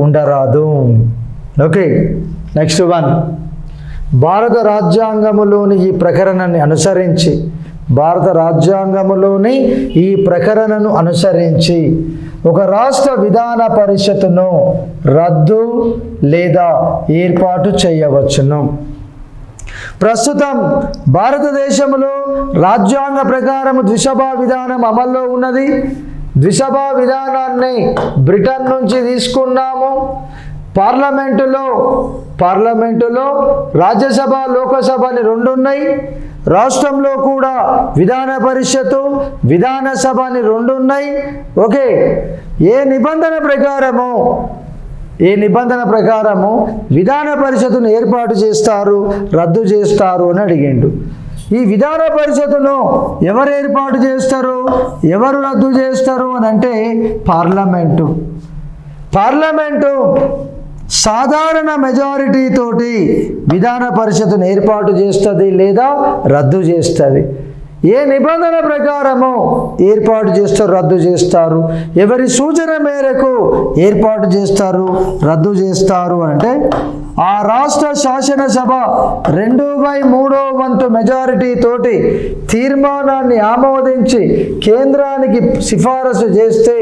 Speaker 1: ఉండరాదు. Okay, next one. భారత రాజ్యాంగములోని ఈ ప్రకరణని అనుసరించి ఒక రాష్ట్ర విధాన పరిషత్తును రద్దు లేదా ఏర్పాటు చేయవచ్చును. ప్రస్తుతం భారతదేశంలో రాజ్యాంగ ప్రకారం ద్విసభా విధానం అమల్లో ఉన్నది. ద్విసభా విధానాన్ని బ్రిటన్ నుంచి తీసుకున్నాము. పార్లమెంటులో రాజ్యసభ లోకసభ అని రెండు ఉన్నాయి. రాష్ట్రంలో కూడా విధాన పరిషత్తు విధానసభ అని రెండు ఉన్నాయి. ఓకే, ఏ నిబంధన ప్రకారము విధాన పరిషత్తును ఏర్పాటు చేస్తారు, రద్దు చేస్తారు అని అడిగిండు. ఈ విధాన పరిషత్తును ఎవరు ఏర్పాటు చేస్తారు, ఎవరు రద్దు చేస్తారు అని అంటే పార్లమెంటు సాధారణ మెజారిటీ తోటి విధాన పరిషత్తును ఏర్పాటు చేస్తుంది లేదా రద్దు చేస్తుంది. ఏ నిబంధన ప్రకారము ఏర్పాటు చేస్తారు, రద్దు చేస్తారు, ఎవరి సూచన మేరకు ఏర్పాటు చేస్తారు, రద్దు చేస్తారు అంటే ఆ రాష్ట్ర శాసనసభ 2/3 మెజారిటీ తోటి తీర్మానాన్ని ఆమోదించి కేంద్రానికి సిఫారసు చేస్తే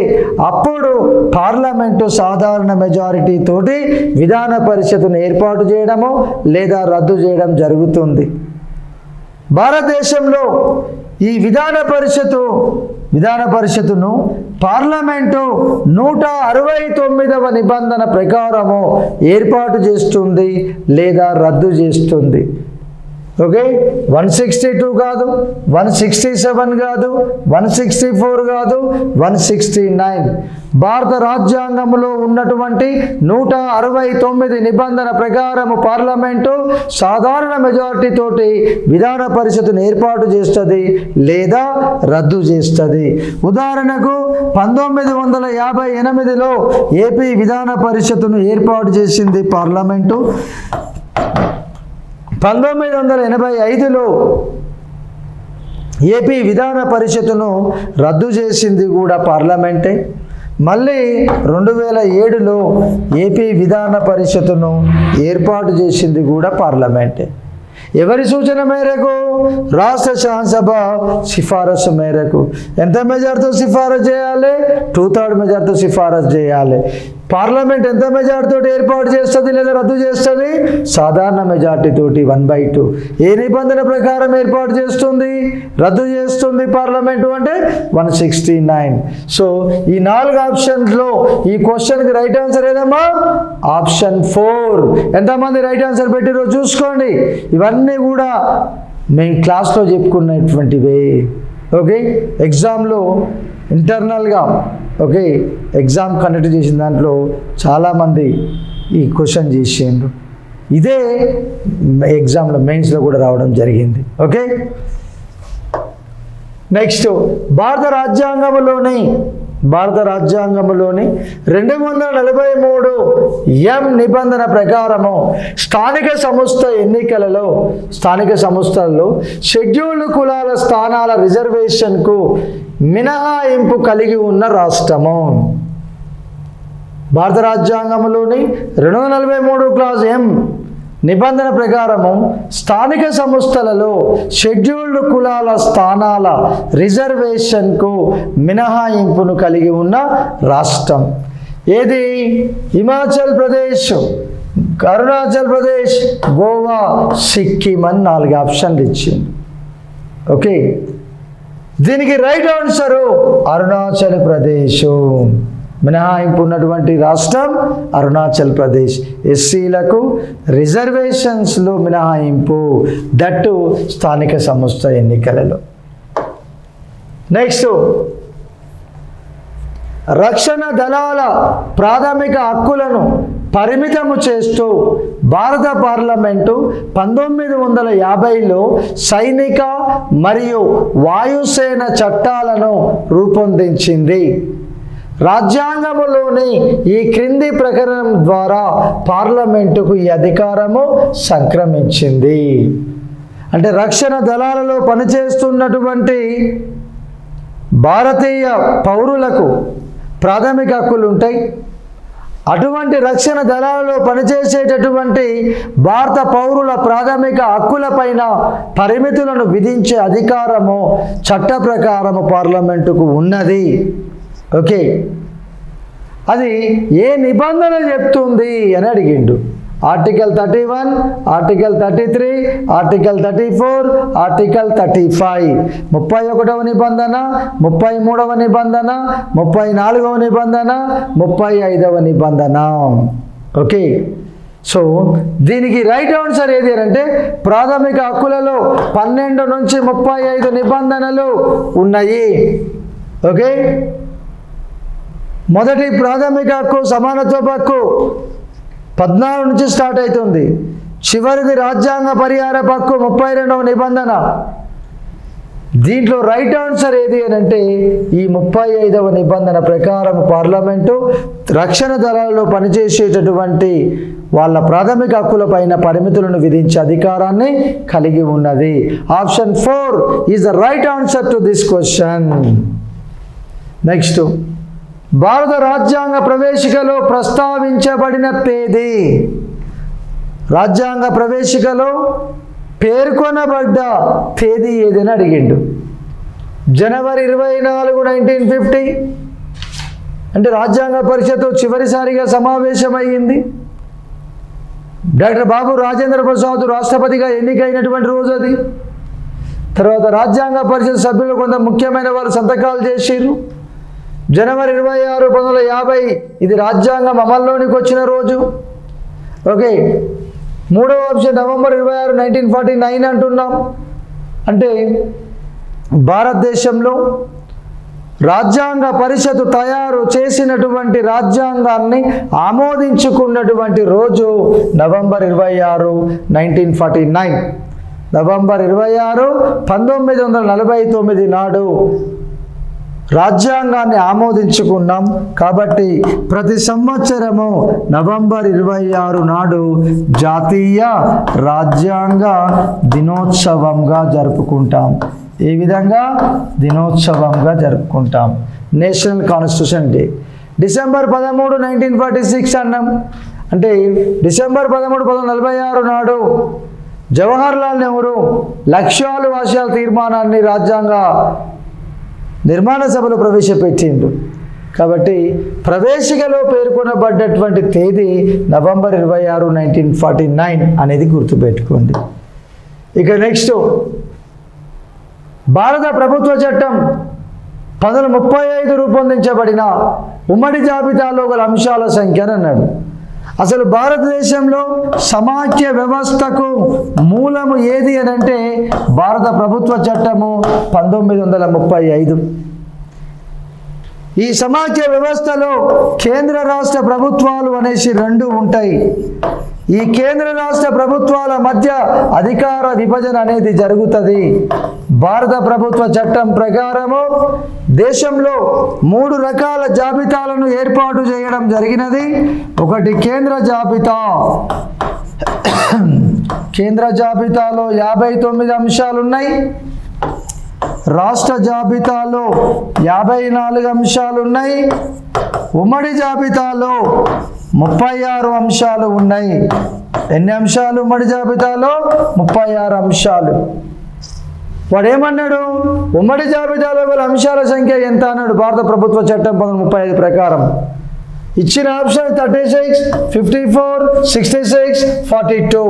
Speaker 1: అప్పుడు పార్లమెంటు సాధారణ మెజారిటీ తోటి విధాన పరిషత్తును ఏర్పాటు చేయడము లేదా రద్దు చేయడం జరుగుతుంది. భారతదేశంలో ఈ విధాన పరిషత్తును పార్లమెంటు 169వ నిబంధన ప్రకారము ఏర్పాటు చేస్తుంది లేదా రద్దు చేస్తుంది. ఓకే, 162 కాదు, 167 కాదు, 164 కాదు, 169. భారత రాజ్యాంగంలో ఉన్నటువంటి 169 నిబంధన ప్రకారము పార్లమెంటు సాధారణ మెజారిటీ తోటి విధాన పరిషత్తును ఏర్పాటు చేస్తుంది లేదా రద్దు చేస్తుంది. ఉదాహరణకు 1958లో ఏపీ విధాన పరిషత్తును ఏర్పాటు చేసింది పార్లమెంటు. 1985లో ఏపీ విధాన పరిషత్తును రద్దు చేసింది కూడా పార్లమెంటే. మళ్ళీ 2007లో ఏపీ విధాన పరిషత్తును ఏర్పాటు చేసింది కూడా పార్లమెంటే. ఎవరి సూచన మేరకు? రాష్ట్ర శాసనసభ సిఫారసు మేరకు. ఎంత మెజార్టీతో సిఫారసు చేయాలి? 2/3 మెజార్టీతో సిఫారసు చేయాలి. పార్లమెంట్ ఎంత మెజార్టీతో ఏర్పాటు చేస్తుంది లేదా రద్దు చేస్తుంది? సాధారణ మెజార్టీ తోటి 1/2. ఏ నిబంధన ప్రకారం ఏర్పాటు చేస్తుంది, రద్దు చేస్తుంది పార్లమెంటు అంటే 169. సో ఈ 4 ఆప్షన్స్లో ఈ క్వశ్చన్కి రైట్ ఆన్సర్ ఏదమ్మా? ఆప్షన్ 4. ఎంతమంది రైట్ ఆన్సర్ పెట్టిరో చూసుకోండి. ఇవన్నీ కూడా మేము క్లాస్లో చెప్పుకున్నటువంటివే. ఓకే, ఎగ్జామ్లో ఇంటర్నల్గా ఓకే ఎగ్జామ్ కండక్ట్ చేసిన దాంట్లో చాలామంది ఈ క్వశ్చన్ చేసిండ్రు. ఇదే ఎగ్జామ్లో మెయిన్స్లో కూడా రావడం జరిగింది. ఓకే, నెక్స్ట్ భారత రాజ్యాంగంలోని 243 నిబంధన ప్రకారము స్థానిక సంస్థలలో షెడ్యూల్డ్ కులాల స్థానాల రిజర్వేషన్కు మినహాయింపు కలిగి ఉన్న రాష్ట్రము. భారత రాజ్యాంగంలోని 243 క్లాజ్ M నిబంధన ప్రకారము స్థానిక సంస్థలలో షెడ్యూల్డ్ కులాల స్థానాల రిజర్వేషన్కు మినహాయింపును కలిగి ఉన్న రాష్ట్రం ఏది? హిమాచల్ ప్రదేశ్, అరుణాచల్ ప్రదేశ్, గోవా, సిక్కిం అని 4 ఆప్షన్లు ఇచ్చింది. ఓకే, దీనికి రైట్ ఆన్సరు అరుణాచల్ ప్రదేశ్. మినహాయింపు ఉన్నటువంటి రాష్ట్రం అరుణాచల్ ప్రదేశ్. ఎస్సీలకు రిజర్వేషన్స్లో మినహాయింపు, దట్టు స్థానిక సంస్థ ఎన్నికలలో. నెక్స్ట్, రక్షణ దళాల ప్రాథమిక హక్కులను పరిమితము చేస్తూ భారత పార్లమెంటు 1950లో సైనిక మరియు వాయుసేన చట్టాలను రూపొందించింది. రాజ్యాంగంలోని ఈ క్రింది ప్రకరణం ద్వారా పార్లమెంటుకు ఈ అధికారము సంక్రమించింది. అంటే రక్షణ దళాలలో పనిచేస్తున్నటువంటి భారతీయ పౌరులకు ప్రాథమిక హక్కులు ఉంటాయి. అటువంటి రక్షణ దళాలలో పనిచేసేటటువంటి భారత పౌరుల ప్రాథమిక హక్కులపైన పరిమితులను విధించే అధికారము చట్ట ప్రకారము పార్లమెంటుకు ఉన్నది. ఓకే, అది ఏ నిబంధన చెప్తుంది అని అడిగిండు. ఆర్టికల్ 31, ఆర్టికల్ 33, ఆర్టికల్ 34, ఆర్టికల్ 35, 31వ నిబంధన, 33వ నిబంధన, 34వ నిబంధన, 35వ నిబంధన. ఓకే, సో దీనికి రైట్ ఆన్సర్ ఏది అంటే ప్రాథమిక హక్కులలో 12 నుంచి 35 నిబంధనలు ఉన్నాయి. ఓకే, మొదటి ప్రాథమిక హక్కు సమానత్వ హక్కు 14 నుంచి స్టార్ట్ అవుతుంది. చివరిది రాజ్యాంగ పరిహార హక్కు 32వ నిబంధన. దీంట్లో రైట్ ఆన్సర్ ఏది అని అంటే ఈ 35వ నిబంధన ప్రకారం పార్లమెంటు రక్షణ దళాలలో పనిచేసేటటువంటి వాళ్ళ ప్రాథమిక హక్కుల పైన పరిమితులను విధించే అధికారాన్ని కలిగి ఉన్నది. Option 4 is the right answer to this question. Next, భారత రాజ్యాంగ ప్రవేశికలో ప్రస్తావించబడిన తేదీ. రాజ్యాంగ ప్రవేశికలో పేర్కొనబడ్డ తేదీ ఏదని అడిగిండు. జనవరి 24, 1950 అంటే రాజ్యాంగ పరిషత్తు చివరిసారిగా సమావేశమయ్యింది. డాక్టర్ బాబు రాజేంద్ర ప్రసాద్ రాష్ట్రపతిగా ఎన్నికైనటువంటి రోజు అది. తర్వాత రాజ్యాంగ పరిషత్ సభ్యులు కొంత ముఖ్యమైన వారు సంతకాలు చేసిర్రు. జనవరి 26, 1950 ఇది రాజ్యాంగం అమల్లోనికి వచ్చిన రోజు. ఓకే, మూడవ ఆప్షన్ నవంబర్ 26, 1949 అంటున్నాం. అంటే భారతదేశంలో రాజ్యాంగ పరిషత్తు తయారు చేసినటువంటి రాజ్యాంగాన్ని ఆమోదించుకున్నటువంటి రోజు నవంబర్ 26, 1949. నవంబర్ 26, 1949 నాడు రాజ్యాంగాన్ని ఆమోదించుకున్నాం. కాబట్టి ప్రతి సంవత్సరము నవంబర్ 26 నాడు జాతీయ రాజ్యాంగ దినోత్సవంగా జరుపుకుంటాం. ఈ విధంగా దినోత్సవంగా జరుపుకుంటాం. National constitution day. డిసెంబర్ 13, 1946 అన్నాం. అంటే డిసెంబర్ 13, 1946 నాడు జవహర్లాల్ నెహ్రూ లక్ష్యాలు ఆశయాల తీర్మానాన్ని రాజ్యాంగ నిర్మాణ సభలో ప్రవేశపెట్టిండు. కాబట్టి ప్రవేశికలో పేర్కొనబడ్డటువంటి తేదీ నవంబర్ 26, 1949 అనేది గుర్తుపెట్టుకోండి. ఇక నెక్స్ట్ భారత ప్రభుత్వ చట్టం 1935 రూపొందించబడిన ఉమ్మడి జాబితాలో గల అంశాల సంఖ్య అని అన్నాడు. అసలు భారతదేశంలో సమాఖ్య వ్యవస్థకు మూలము ఏది అని అంటే భారత ప్రభుత్వ చట్టము 1935. ఈ సమాఖ్య వ్యవస్థలో కేంద్ర రాష్ట్ర ప్రభుత్వాలు అనేసి రెండు ఉంటాయి. ఈ కేంద్ర రాష్ట్ర ప్రభుత్వాల మధ్య అధికార విభజన అనేది జరుగుతుంది. భారత ప్రభుత్వ చట్టం ప్రకారము దేశంలో 3 రకాల జాబితాలను ఏర్పాటు చేయడం జరిగినది. ఒకటి కేంద్ర జాబితా. కేంద్ర జాబితాలో 59 అంశాలు ఉన్నాయి. రాష్ట్ర జాబితాలో 54 అంశాలు ఉన్నాయి. ఉమ్మడి జాబితాలో 36 అంశాలు ఉన్నాయి. ఎన్ని అంశాలు ఉమ్మడి జాబితాలో? 36 అంశాలు. వాడు ఏమన్నాడు? ఉమ్మడి జాబితాలో గల అంశాల సంఖ్య ఎంత అన్నాడు. భారత ప్రభుత్వ చట్టం 1935 ప్రకారం ఇచ్చిన ఆప్షన్ 36, 54, 66, 42.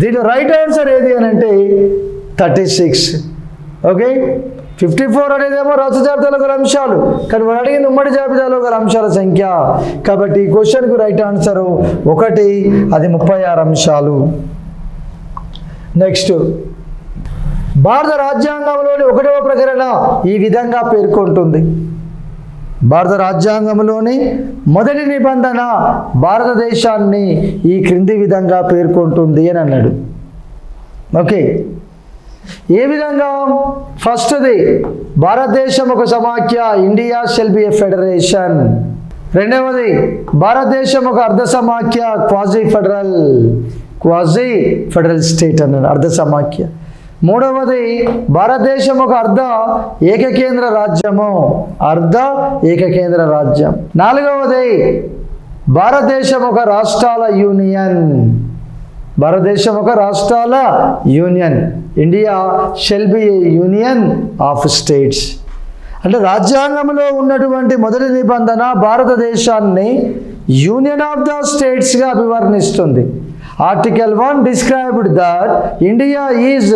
Speaker 1: దీని రైట్ ఆన్సర్ ఏది అని అంటే 36. ఓకే, 54 అనేదేమో రాష్ట్ర జాబితాలో గల అంశాలు, కానీ వాడు అడిగింది ఉమ్మడి జాబితాలో గల అంశాల సంఖ్య. కాబట్టి ఈ క్వశ్చన్కు రైట్ ఆన్సరు 1, అది 36 అంశాలు. నెక్స్ట్ భారత రాజ్యాంగంలోని 1వ ప్రకరణ ఈ విధంగా పేర్కొంటుంది. భారత రాజ్యాంగంలోని మొదటి నిబంధన భారతదేశాన్ని ఈ క్రింది విధంగా పేర్కొంటుంది అని అన్నాడు. ఓకే, ఏ విధంగా? ఫస్ట్ది, భారతదేశం ఒక సమాఖ్య, ఇండియా షెల్ బి ఎ ఫెడరేషన్. రెండవది, భారతదేశం ఒక అర్ధ సమాఖ్య, క్వాజీ ఫెడరల్ స్టేట్ అన్నాడు, అర్ధ సమాఖ్య. మూడవది, భారతదేశం ఒక అర్ధ ఏకకేంద్ర రాజ్యము, అర్ధ ఏకకేంద్ర రాజ్యం. నాలుగవది, భారతదేశం ఒక రాష్ట్రాల యూనియన్, భారతదేశం ఒక రాష్ట్రాల union. India shall be a union of states. అంటే రాజ్యాంగంలో ఉన్నటువంటి మొదటి నిబంధన భారతదేశాన్ని యూనియన్ ఆఫ్ ద స్టేట్స్గా అభివర్ణిస్తుంది. Article 1 described that India is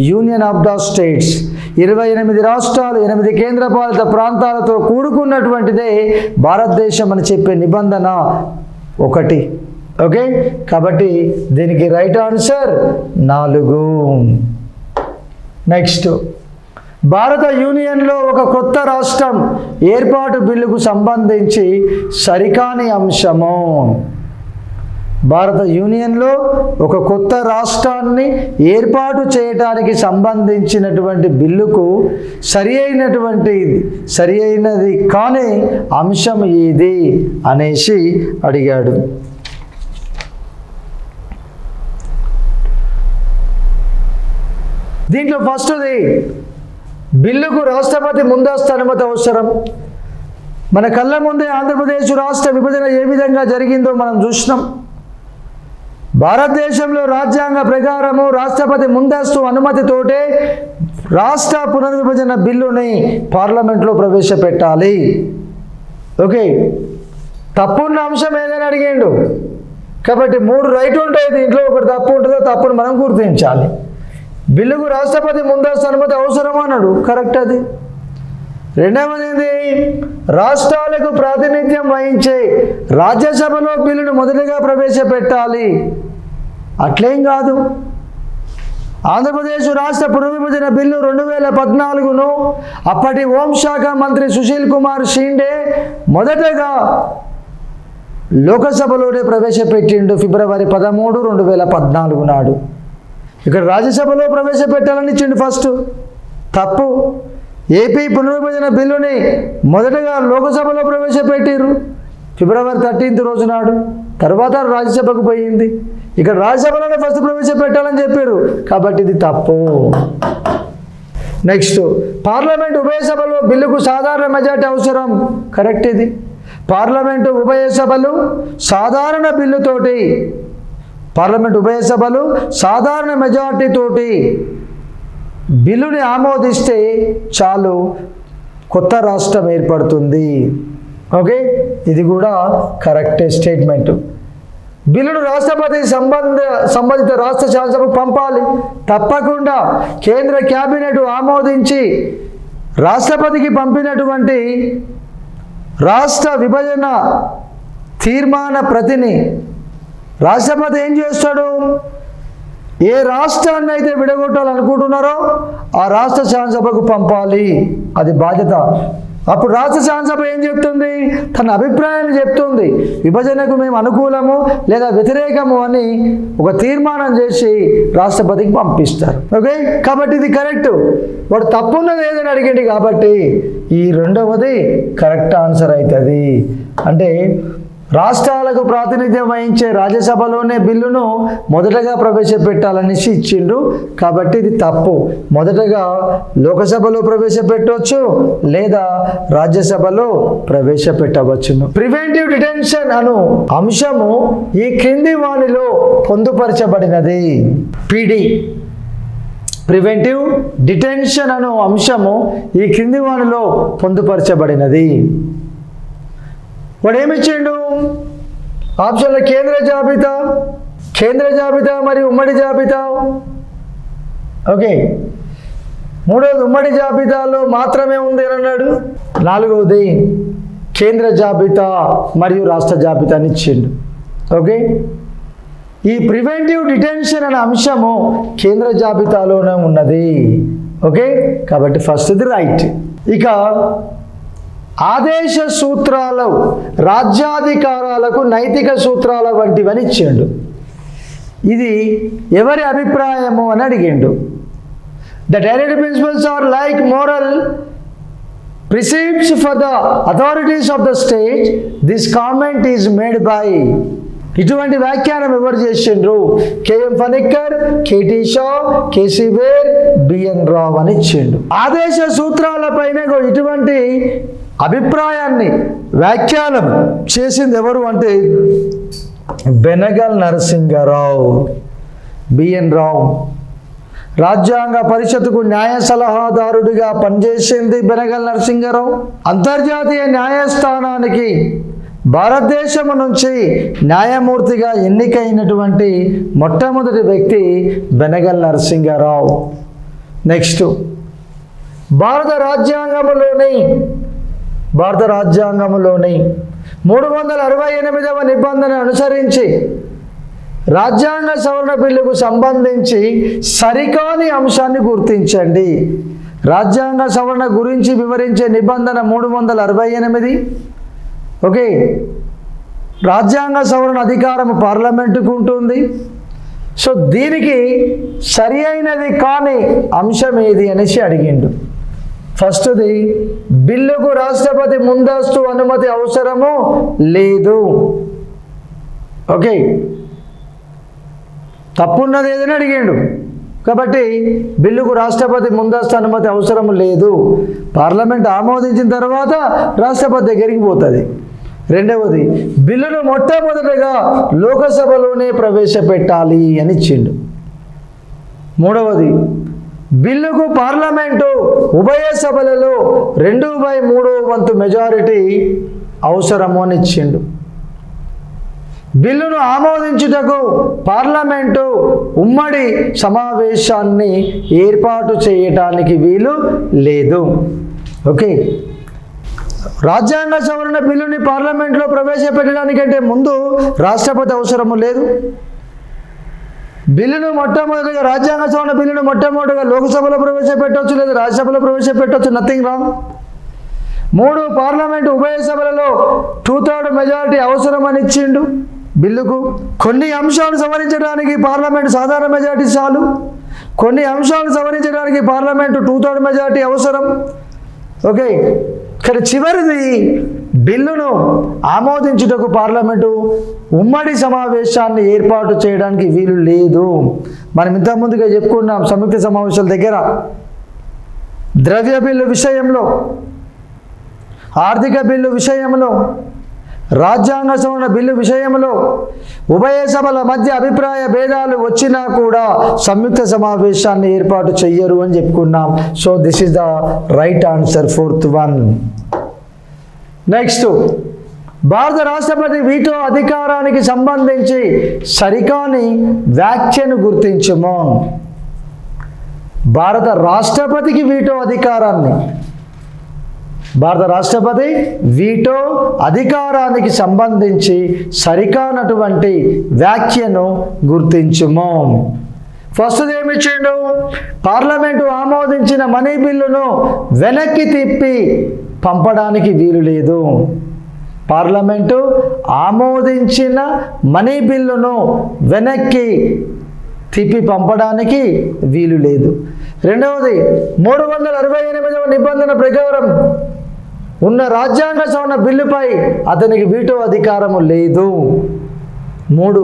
Speaker 1: union of the states. 28 రాష్ట్రాలు, 8 కేంద్రపాలిత ప్రాంతాలతో కూడుకున్నటువంటిదే భారతదేశం అని చెప్పే నిబంధన 1. ఓకే, కాబట్టి దీనికి రైట్ ఆన్సర్ 4. నెక్స్ట్, భారత యూనియన్లో ఒక కొత్త రాష్ట్రం ఏర్పాటు బిల్లుకు సంబంధించి సరికాని అంశము. భారత యూనియన్లో ఒక కొత్త రాష్ట్రాన్ని ఏర్పాటు చేయడానికి సంబంధించినటువంటి బిల్లుకు సరి అయినది కానీ అంశం ఏది అనేసి అడిగాడు. దీంట్లో ఫస్ట్ది, బిల్లుకు రాష్ట్రపతి ముందస్తు అనుమతి అవసరం. మన కళ్ళ ముందే ఆంధ్రప్రదేశ్ రాష్ట్ర విభజన ఏ విధంగా జరిగిందో మనం చూసినాం. భారతదేశంలో రాజ్యాంగ ప్రకారము రాష్ట్రపతి ముందస్తు అనుమతితోటే రాష్ట్ర పునర్విభజన బిల్లుని పార్లమెంట్లో ప్రవేశపెట్టాలి. ఓకే, తప్పున్న అంశం ఏదైనా అడిగిండు కాబట్టి 3 రైట్ ఉంటాయి. దీంట్లో ఒకటి తప్పు ఉంటుందో తప్పును మనం గుర్తించాలి. బిల్లుకు రాష్ట్రపతి ముందస్తు అనుమతి అవసరం అన్నాడు, కరెక్ట్ అది. రెండవది, రాష్ట్రాలకు ప్రాతినిధ్యం వహించే రాజ్యసభలో బిల్లును మొదటిగా ప్రవేశపెట్టాలి. అట్లేం కాదు. ఆంధ్రప్రదేశ్ రాష్ట్ర పునర్విభజన బిల్లు 2014ను అప్పటి హోంశాఖ మంత్రి సుశీల్ కుమార్ షిండే మొదటగా లోకసభలోనే ప్రవేశపెట్టిండు ఫిబ్రవరి 13, 2014 నాడు. ఇక్కడ రాజ్యసభలో ప్రవేశపెట్టాలని ఇచ్చిండు ఫస్ట్. తప్పు. ఏపీ పునర్విభజన బిల్లుని మొదటగా లోకసభలో ప్రవేశపెట్టిరు ఫిబ్రవరి 13 రోజు నాడు. తర్వాత రాజ్యసభకు పోయింది. ఇక్కడ రాజ్యసభలోనే ఫస్ట్ ప్రవేశపెట్టాలని చెప్పారు, కాబట్టి ఇది తప్పు. నెక్స్ట్, పార్లమెంట్ ఉభయ సభలో బిల్లుకు సాధారణ మెజార్టీ అవసరం. కరెక్ట్. ఇది పార్లమెంటు ఉభయ సభలు సాధారణ బిల్లుతోటి, పార్లమెంట్ ఉభయ సభలు సాధారణ మెజార్టీ తోటి బిల్లుని ఆమోదిస్తే చాలు, కొత్త రాష్ట్రం ఏర్పడుతుంది. ఓకే, ఇది కూడా కరెక్టే స్టేట్మెంట్. బిల్లును రాష్ట్రపతి సంబంధిత రాష్ట్ర శాసనసభకు పంపాలి. తప్పకుండా కేంద్ర క్యాబినెట్ ఆమోదించి రాష్ట్రపతికి పంపినటువంటి రాష్ట్ర విభజన తీర్మాన ప్రతిని రాష్ట్రపతి ఏం చేస్తాడు? ఏ రాష్ట్రాన్ని అయితే విడగొట్టాలనుకుంటున్నారో ఆ రాష్ట్ర శాసనసభకు పంపాలి. అది బాధ్యత. అప్పుడు రాష్ట్ర శాసనసభ ఏం చెప్తుంది? తన అభిప్రాయాన్ని చెప్తుంది. విభజనకు మేము అనుకూలము లేదా వ్యతిరేకము అని ఒక తీర్మానం చేసి రాష్ట్రపతికి పంపిస్తారు. ఓకే, కాబట్టి ఇది కరెక్ట్. వాడు తప్పున్నది ఏదని అడిగింది కాబట్టి ఈ రెండవది కరెక్ట్ ఆన్సర్ అవుతుంది. అంటే రాష్ట్రాలకు ప్రాతినిధ్యం వహించే రాజ్యసభలోనే బిల్లును మొదటగా ప్రవేశపెట్టాలనేసి ఇచ్చిండు, కాబట్టి ఇది తప్పు. మొదటగా లోకసభలో ప్రవేశపెట్టవచ్చు లేదా రాజ్యసభలో ప్రవేశపెట్టవచ్చును. ప్రివెంటివ్ డిటెన్షన్ అను అంశము ఈ క్రింది వానిలో పొందుపరచబడినది. పిడి ప్రివెంటివ్ డిటెన్షన్ అను అంశము ఈ క్రింది వానిలో పొందుపరచబడినది. వాడు ఏమిచ్చిండు? ఆప్షన్లో కేంద్ర జాబితా మరియు ఉమ్మడి జాబితా. ఓకే, మూడవది ఉమ్మడి జాబితాలో మాత్రమే ఉంది అని అన్నాడు. నాలుగవది కేంద్ర జాబితా మరియు రాష్ట్ర జాబితాని ఇచ్చిండు. ఓకే, ఈ ప్రివెంటివ్ డిటెన్షన్ అనే అంశము కేంద్ర జాబితాలోనే ఉన్నది. ఓకే, కాబట్టి ఫస్ట్ది రైట్. ఇక ఆదేశ సూత్రాలు రాజ్యాధికారాలకు నైతిక సూత్రాల వంటివని ఇచ్చిండు. ఇది ఎవరి అభిప్రాయము అని అడిగిండు. The direct principles are like moral precepts for the authorities of the state. This comment is made by. ఇటువంటి వ్యాఖ్యానం ఎవరు చేసిండ్రు? KM Panikkar, KT Shah, KC Wheare, BN Rau అని ఇచ్చిండు. ఆదేశ సూత్రాలపైన ఇటువంటి అభిప్రాయాన్ని వ్యాఖ్యానం చేసింది ఎవరు అంటే బెనగల్ నరసింగరావు, బిఎన్ రావు. రాజ్యాంగ పరిషత్తుకు న్యాయ సలహాదారుడిగా పనిచేసింది బెనగల్ నరసింగరావు. అంతర్జాతీయ న్యాయస్థానానికి భారతదేశం నుంచి న్యాయమూర్తిగా ఎన్నికైనటువంటి మొట్టమొదటి వ్యక్తి బెనగల్ నరసింగరావు. నెక్స్ట్, భారత రాజ్యాంగంలోని 368వ నిబంధన అనుసరించి రాజ్యాంగ సవరణ బిల్లుకు సంబంధించి సరికాని అంశాన్ని గుర్తించండి. రాజ్యాంగ సవరణ గురించి వివరించే నిబంధన 368. ఓకే, రాజ్యాంగ సవరణ అధికారం పార్లమెంటుకు ఉంటుంది. సో దీనికి సరి అయినది కాని అంశం ఏది అనేసి అడిగిండు. ఫస్ట్ది, బిల్లుకు రాష్ట్రపతి ముందస్తు అనుమతి అవసరము లేదు. ఓకే, తప్పున్నది ఏదని అడిగిండు కాబట్టి బిల్లుకు రాష్ట్రపతి ముందస్తు అనుమతి అవసరం లేదు. పార్లమెంట్ ఆమోదించిన తర్వాత రాష్ట్రపతి దగ్గరికి పోతుంది. రెండవది, బిల్లును మొట్టమొదటిగా లోకసభలోనే ప్రవేశపెట్టాలి అని ఇచ్చిండు. మూడవది, బిల్లుకు పార్లమెంటు ఉభయ సభలలో 2/3 వంతు మెజారిటీ అవసరము అని ఇచ్చిండు. బిల్లును ఆమోదించుటకు పార్లమెంటు ఉమ్మడి సమావేశాన్ని ఏర్పాటు చేయటానికి వీలు లేదు. ఓకే, రాజ్యాంగ సవరణ బిల్లుని పార్లమెంట్లో ప్రవేశపెట్టడానికంటే ముందు రాష్ట్రపతి అవసరము లేదు. బిల్లును మొట్టమొదటిగా రాజ్యాంగ సవరణ బిల్లును మొట్టమొదటిగా లోక్సభలో ప్రవేశపెట్టవచ్చు, లేదా రాజ్యసభలో ప్రవేశపెట్టవచ్చు, నథింగ్ రాంగ్. 3 పార్లమెంటు ఉభయ సభలలో 2/3 మెజారిటీ అవసరమని ఇచ్చిండు బిల్లుకు. కొన్ని అంశాలను సవరించడానికి పార్లమెంటు సాధారణ మెజారిటీ చాలు, కొన్ని అంశాలను సవరించడానికి పార్లమెంటు 2/3 మెజారిటీ అవసరం. ఓకే, కానీ చివరిది బిల్లును ఆమోదించుటకు పార్లమెంటు ఉమ్మడి సమావేశాన్ని ఏర్పాటు చేయడానికి వీలు లేదు. మనం ఇంతకుముందుగా చెప్పుకున్నాం సంయుక్త సమావేశాల దగ్గర ద్రవ్య బిల్లు విషయంలో, ఆర్థిక బిల్లు విషయంలో, రాజ్యాంగ సవరణ బిల్లు విషయంలో ఉభయ సభల మధ్య అభిప్రాయ భేదాలు వచ్చినా కూడా సంయుక్త సమావేశాన్ని ఏర్పాటు చెయ్యరు అని చెప్పుకున్నాం. So this is the right answer, 4th one. Next, భారత రాష్ట్రపతి వీటో అధికారానికి సంబంధించి సరికాని వ్యాఖ్యను గుర్తించుము. భారత రాష్ట్రపతికి వీటో అధికారాన్ని, భారత రాష్ట్రపతి వీటో అధికారానికి సంబంధించి సరికానటువంటి వ్యాఖ్యను గుర్తించుము. ఫస్ట్ ఏమిచ్చిండు? పార్లమెంటు ఆమోదించిన మనీ బిల్లును వెనక్కి తిప్పి పంపడానికి వీలు లేదు. పార్లమెంటు ఆమోదించిన మనీ బిల్లును వెనక్కి తిప్పి పంపడానికి వీలు లేదు. రెండవది, 368వ నిబంధన ప్రకారం ఉన్న రాజ్యాంగ సవరణ బిల్లుపై అతనికి వీటో అధికారము లేదు. 3,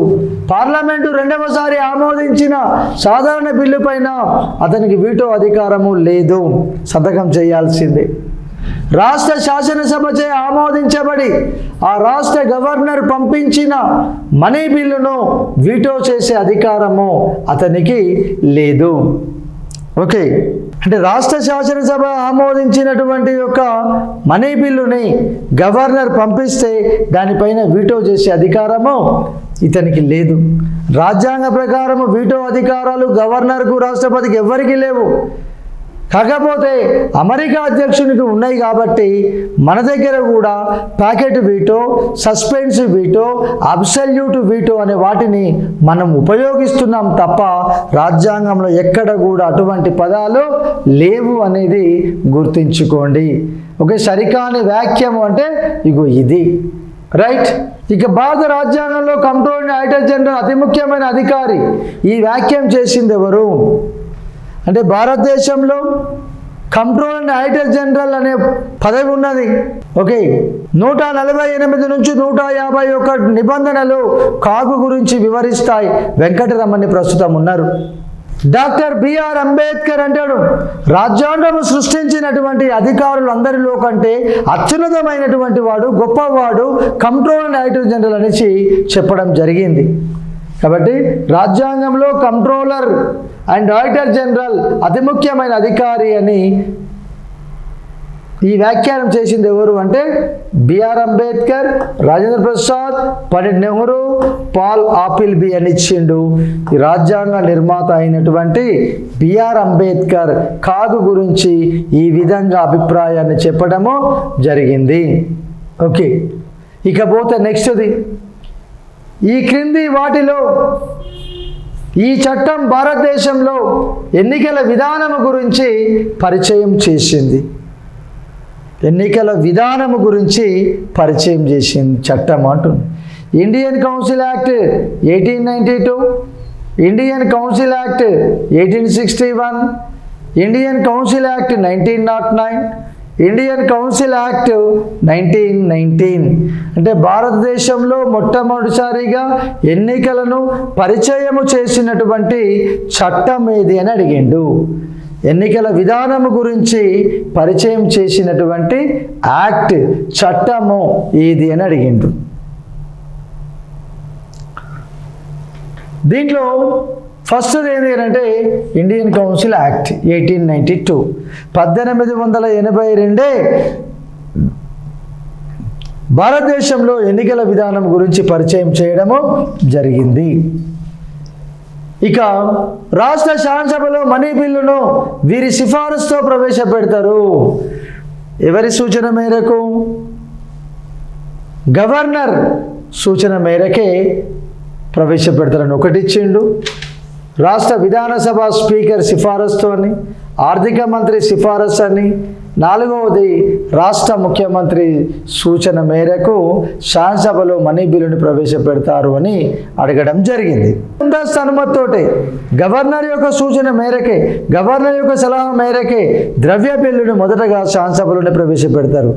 Speaker 1: పార్లమెంటు రెండవసారి ఆమోదించిన సాధారణ బిల్లు పైన అతనికి వీటో అధికారము లేదు, సంతకం చేయాల్సిందే. రాష్ట్ర శాసనసభచే ఆమోదించబడి ఆ రాష్ట్ర గవర్నర్ పంపించిన మనీ బిల్లును వీటో చేసే అధికారము అతనికి లేదు. ఓకే, అంటే రాష్ట్ర శాసనసభ ఆమోదించినటువంటి యొక్క మనీ బిల్లుని గవర్నర్ పంపిస్తే దానిపైన వీటో చేసే అధికారము ఇతనికి లేదు. రాజ్యాంగ ప్రకారము వీటో అధికారాలు గవర్నర్కు, రాష్ట్రపతికి ఎవ్వరికీ లేవు. కాకపోతే అమెరికా అధ్యక్షునికి ఉన్నాయి కాబట్టి మన దగ్గర కూడా packet veto, suspensive veto, absolute veto అనే వాటిని మనం ఉపయోగిస్తున్నాం తప్ప రాజ్యాంగంలో ఎక్కడ కూడా అటువంటి పదాలు లేవు అనేది గుర్తుంచుకోండి. ఓకే, సరికాని వ్యాఖ్యము అంటే ఇగో ఇది, రైట్. ఇక భారత రాజ్యాంగంలో కంట్రోలింగ్ ఆడిటర్ జనరల్ అతి ముఖ్యమైన అధికారి. ఈ వ్యాఖ్యం చేసింది ఎవరు అంటే భారతదేశంలో కంట్రోలింగ్ ఆడిటర్ జనరల్ అనే పదవి ఉన్నది. ఓకే, 148 నుంచి 151 నిబంధనలు కాగు గురించి వివరిస్తాయి. వెంకటరమణి ప్రస్తుతం ఉన్నారు. డాక్టర్ బిఆర్ అంబేద్కర్ అంటాడు, రాజ్యాంగము సృష్టించినటువంటి అధికారులందరిలో కంటే అత్యున్నతమైనటువంటి వాడు, గొప్పవాడు కంట్రోలింగ్ ఆడిటర్ జనరల్ అనేసి చెప్పడం జరిగింది. కాబట్టి రాజ్యాంగంలో కంట్రోలర్ అండ్ ఆడిటర్ జనరల్ అతి ముఖ్యమైన అధికారి అని ఈ వ్యాఖ్యానం చేసింది ఎవరు అంటే బిఆర్ అంబేద్కర్, రాజేంద్ర ప్రసాద్, పండిట్ నెహ్రూ, పాల్ ఆపిల్బీ అని ఇచ్చిండు. ఈ రాజ్యాంగ నిర్మాత అయినటువంటి బిఆర్ అంబేద్కర్ కాగు గురించి ఈ విధంగా అభిప్రాయాన్ని చెప్పడము జరిగింది. ఓకే, ఇకపోతే నెక్స్ట్ది, ఈ క్రింది వాటిలో ఈ చట్టం భారతదేశంలో ఎన్నికల విధానము గురించి పరిచయం చేసింది. ఎన్నికల విధానము గురించి పరిచయం చేసింది చట్టం అంటుంది. Indian council act 1892, Indian council act 1861, Indian council act 1909, Indian council act 1919. అంటే భారతదేశంలో మొట్టమొదటిసారిగా ఎన్నికలను పరిచయము చేసినటువంటి చట్టం ఏది అని అడిగిండు. ఎన్నికల విధానము గురించి పరిచయం చేసినటువంటి యాక్ట్, చట్టము ఏది అని అడిగిండు. దీంట్లో ఫస్ట్ ఏంటి అంటే ఇండియన్ కౌన్సిల్ యాక్ట్ 1892, 1882 భారతదేశంలో ఎన్నికల విధానం గురించి పరిచయం చేయడము జరిగింది. ఇక రాష్ట్ర శాసనసభలో మనీ బిల్లును వీరి సిఫారసుతో ప్రవేశపెడతారు. ఎవరి సూచన మేరకు? గవర్నర్ సూచన మేరకే ప్రవేశపెడతారని ఒకటి ఇచ్చిండు. రాష్ట్ర విధానసభ స్పీకర్ సిఫారసు అని, ఆర్థిక మంత్రి సిఫారసు అని, 4వది రాష్ట్ర ముఖ్యమంత్రి సూచన మేరకు శాసనసభలో మనీ బిల్లును ప్రవేశపెడతారు అని అడగడం జరిగింది. ముందస్తు అనుమతితోటే గవర్నర్ యొక్క సూచన మేరకే, గవర్నర్ యొక్క సలహా మేరకే ద్రవ్య బిల్లును మొదటగా శాసనసభలోనే ప్రవేశపెడతారు.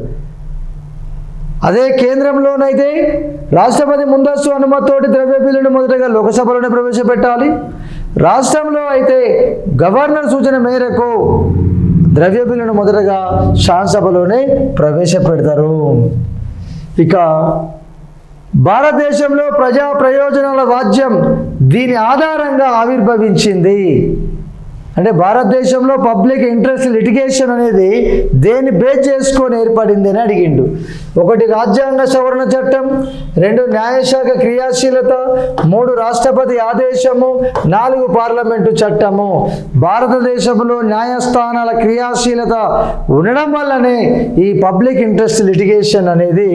Speaker 1: అదే కేంద్రంలోనైతే రాష్ట్రపతి ముందస్తు అనుమతితోటి ద్రవ్య బిల్లును మొదటగా లోకసభలోనే ప్రవేశపెట్టాలి. రాష్ట్రంలో అయితే గవర్నర్ సూచన మేరకు ద్రవ్య బిల్లును మొదటగా శాసనసభలోనే ప్రవేశపెడతారు. ఇక భారతదేశంలో ప్రజా ప్రయోజనాల రాజ్యం దీని ఆధారంగా ఆవిర్భవించింది. అంటే భారతదేశంలో పబ్లిక్ ఇంట్రెస్ట్ లిటిగేషన్ అనేది దేన్ని బేస్ చేసుకొని ఏర్పడింది అని అడిగిండు. 1 రాజ్యాంగ సవరణ చట్టం, 2 న్యాయశాఖ క్రియాశీలత, 3 రాష్ట్రపతి ఆదేశము, 4 పార్లమెంటు చట్టము. భారతదేశంలో న్యాయస్థానాల క్రియాశీలత ఉండడం వల్లనే ఈ పబ్లిక్ ఇంట్రెస్ట్ లిటిగేషన్ అనేది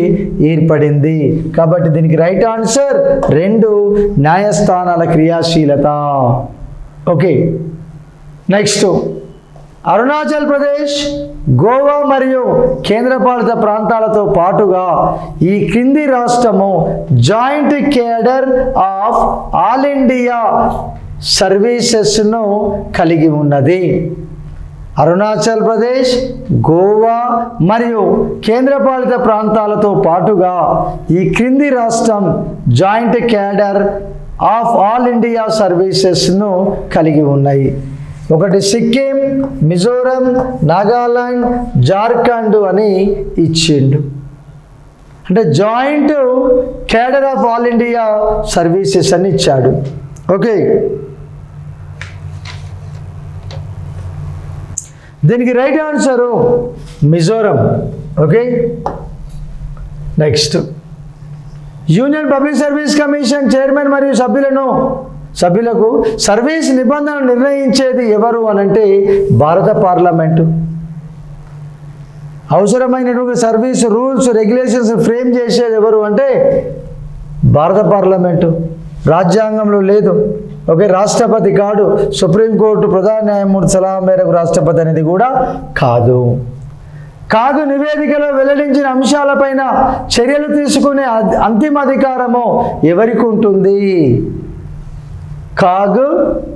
Speaker 1: ఏర్పడింది. కాబట్టి దీనికి రైట్ ఆన్సర్ 2 న్యాయస్థానాల క్రియాశీలత. ఓకే, నెక్స్ట్ అరుణాచల్ ప్రదేశ్, గోవా మరియు కేంద్రపాలిత ప్రాంతాలతో పాటుగా ఈ క్రింది రాష్ట్రము joint cadre of all India సర్వీసెస్ను కలిగి ఉన్నది. అరుణాచల్ ప్రదేశ్, గోవా మరియు కేంద్రపాలిత ప్రాంతాలతో పాటుగా ఈ క్రింది రాష్ట్రం joint cadre of all India సర్వీసెస్ను కలిగి ఉన్నాయి. 1 సిక్కిం, మిజోరం, నాగాలాండ్, జార్ఖండ్ అని ఇచ్చిండు. అంటే joint cadre of all India services అని ఇచ్చాడు. ఓకే, దీనికి right answer Mizoram. Okay, next union public service commission chairman మరియు సభ్యులకు సర్వీస్ నిబంధనలు నిర్ణయించేది ఎవరు అనంటే భారత పార్లమెంటు. అవసరమైనటువంటి సర్వీస్ రూల్స్ రెగ్యులేషన్స్ ఫ్రేమ్ చేసేది ఎవరు అంటే భారత పార్లమెంటు. రాజ్యాంగంలో లేదు. ఓకే, రాష్ట్రపతి కాదు. సుప్రీంకోర్టు ప్రధాన న్యాయమూర్తి సలహా మేరకు రాష్ట్రపతి అనేది కూడా కాదు. నివేదికలో వెల్లడించిన అంశాలపైన చర్యలు తీసుకునే అంతిమ అధికారము ఎవరికి ఉంటుంది?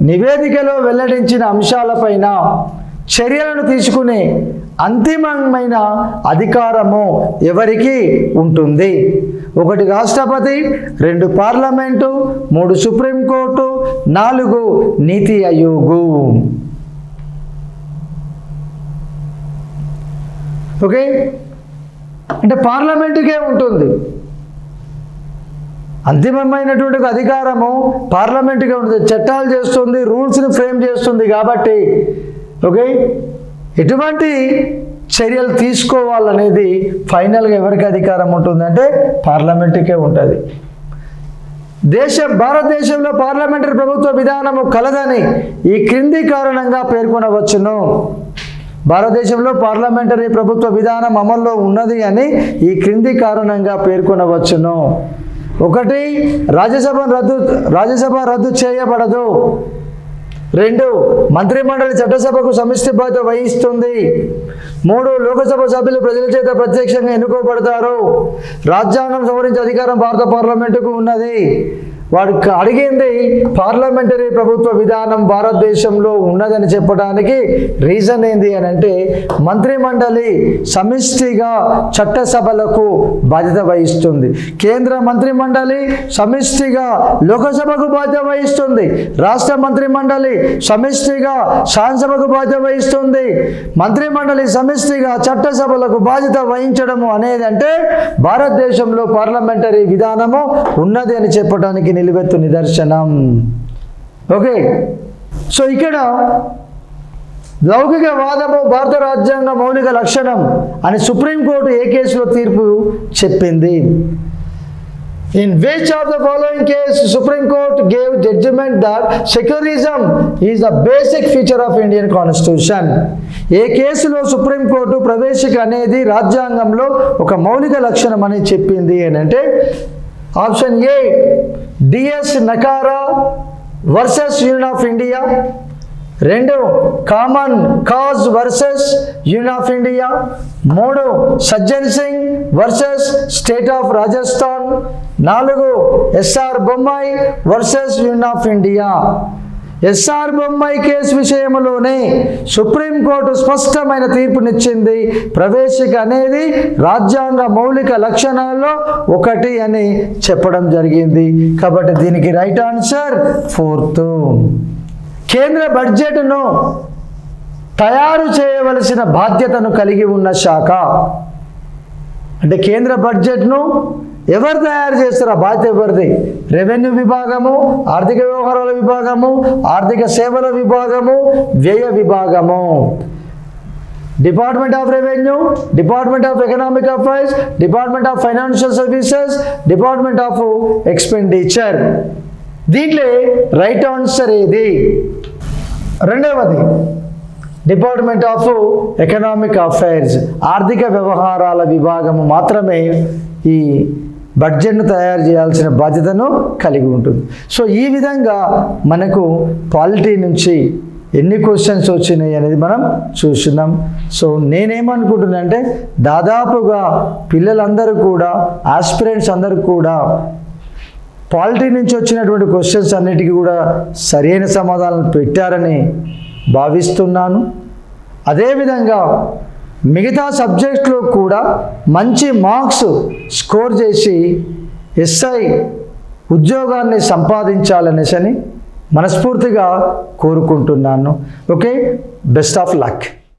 Speaker 1: నివేదికలో వెల్లడించిన అంశాలపైన చర్యలను తీసుకునే అంతిమమైన అధికారము ఎవరికి ఉంటుంది? 1 రాష్ట్రపతి, 2 పార్లమెంటు, 3 సుప్రీంకోర్టు, 4 నీతి ఆయోగు. ఓకే, అంటే పార్లమెంటుకే ఉంటుంది. అంతిమమైనటువంటి అధికారము పార్లమెంటుగా ఉంటుంది. చట్టాలు చేస్తుంది, రూల్స్ని ఫ్రేమ్ చేస్తుంది. కాబట్టి ఓకే, ఎటువంటి చర్యలు తీసుకోవాలనేది ఫైనల్గా ఎవరికి అధికారం ఉంటుందంటే పార్లమెంటుకే ఉంటుంది. భారతదేశంలో పార్లమెంటరీ ప్రభుత్వ విధానము కలదని ఈ క్రింది కారణంగా పేర్కొనవచ్చును. భారతదేశంలో పార్లమెంటరీ ప్రభుత్వ విధానం అమల్లో ఉన్నది అని ఈ క్రింది కారణంగా పేర్కొనవచ్చును. 1 రాజ్యసభ రద్దు చేయబడదు. 2 మంత్రిమండలి చట్టసభకు సమిష్టి బాధ్యత వహిస్తుంది. 3 లోకసభ సభ్యులు ప్రజల చేత ప్రత్యక్షంగా ఎన్నుకోబడతారు. రాజ్యాంగం సవరించే అధికారం భారత పార్లమెంటుకు ఉన్నది. వాడు అడిగింది పార్లమెంటరీ ప్రభుత్వ విధానం భారతదేశంలో ఉన్నదని చెప్పడానికి రీజన్ ఏంది అని అంటే మంత్రిమండలి సమిష్టిగా చట్టసభలకు బాధ్యత వహిస్తుంది. కేంద్ర మంత్రిమండలి సమిష్టిగా లోకసభకు బాధ్యత వహిస్తుంది. రాష్ట్ర మంత్రిమండలి సమిష్టిగా శాసనసభకు బాధ్యత వహిస్తుంది. మంత్రిమండలి సమిష్టిగా చట్టసభలకు బాధ్యత వహించడము అనేది అంటే భారతదేశంలో పార్లమెంటరీ విధానము ఉన్నది అని చెప్పడానికి నిలువెత్తు నిదర్శనం. ఓకే, సో ఇక్కడ లౌకిక వాదము భారత రాజ్యాంగ మౌలిక లక్షణం అని సుప్రీంకోర్టు ఏ కేసులో తీర్పు చెప్పింది? In which of the following case Supreme Court gave judgment that secularism is the basic feature of Indian Constitution? ఏ కేసులో సుప్రీంకోర్టు ప్రవేశిక అనేది రాజ్యాంగంలో ఒక మౌలిక లక్షణం అని చెప్పింది అని అంటే option A DS Nakara, versus union of India, 2 common cause versus union of India, 3 Sajjan Singh versus state of Rajasthan, 4 SR Bommai versus union of India. SR Bommai case విషయంలోనే సుప్రీంకోర్టు స్పష్టమైన తీర్పునిచ్చింది. ప్రవేశిక అనేది రాజ్యాంగ మౌలిక లక్షణాల్లో ఒకటి అని చెప్పడం జరిగింది. కాబట్టి దీనికి రైట్ ఆన్సర్ 4th. కేంద్ర బడ్జెట్ను తయారు చేయవలసిన బాధ్యతను కలిగి ఉన్న శాఖ, అంటే కేంద్ర బడ్జెట్ను ఎవరు తయారు చేస్తారు? ఆ బాధ్యత ఎవరిది? రెవెన్యూ విభాగము, ఆర్థిక వ్యవహారాల విభాగము, ఆర్థిక సేవల విభాగము, వ్యయ విభాగము. Department of revenue, department of economic affairs, department of financial services, department of expenditure. దీంట్లో రైట్ ఆన్సర్ ఏది? 2వది డిపార్ట్మెంట్ ఆఫ్ ఎకనామిక్ అఫైర్స్, ఆర్థిక వ్యవహారాల విభాగము మాత్రమే ఈ బడ్జెట్ను తయారు చేయాల్సిన బాధ్యతను కలిగి ఉంటుంది. సో ఈ విధంగా మనకు పాలిటీ నుంచి ఎన్ని క్వశ్చన్స్ వచ్చినాయి అనేది మనం చూస్తున్నాం. సో నేనేమనుకుంటున్నా అంటే దాదాపుగా పిల్లలందరూ కూడా, ఆస్పిరెంట్స్ అందరూ కూడా పాలిటీ నుంచి వచ్చినటువంటి క్వశ్చన్స్ అన్నిటికీ కూడా సరైన సమాధానం పెట్టారని భావిస్తున్నాను. అదేవిధంగా మిగతా సబ్జెక్టులో కూడా మంచి మార్క్స్ స్కోర్ చేసి ఎస్ఐ ఉద్యోగాన్ని సంపాదించాలనేసి మనస్ఫూర్తిగా కోరుకుంటున్నాను. Okay, best of luck.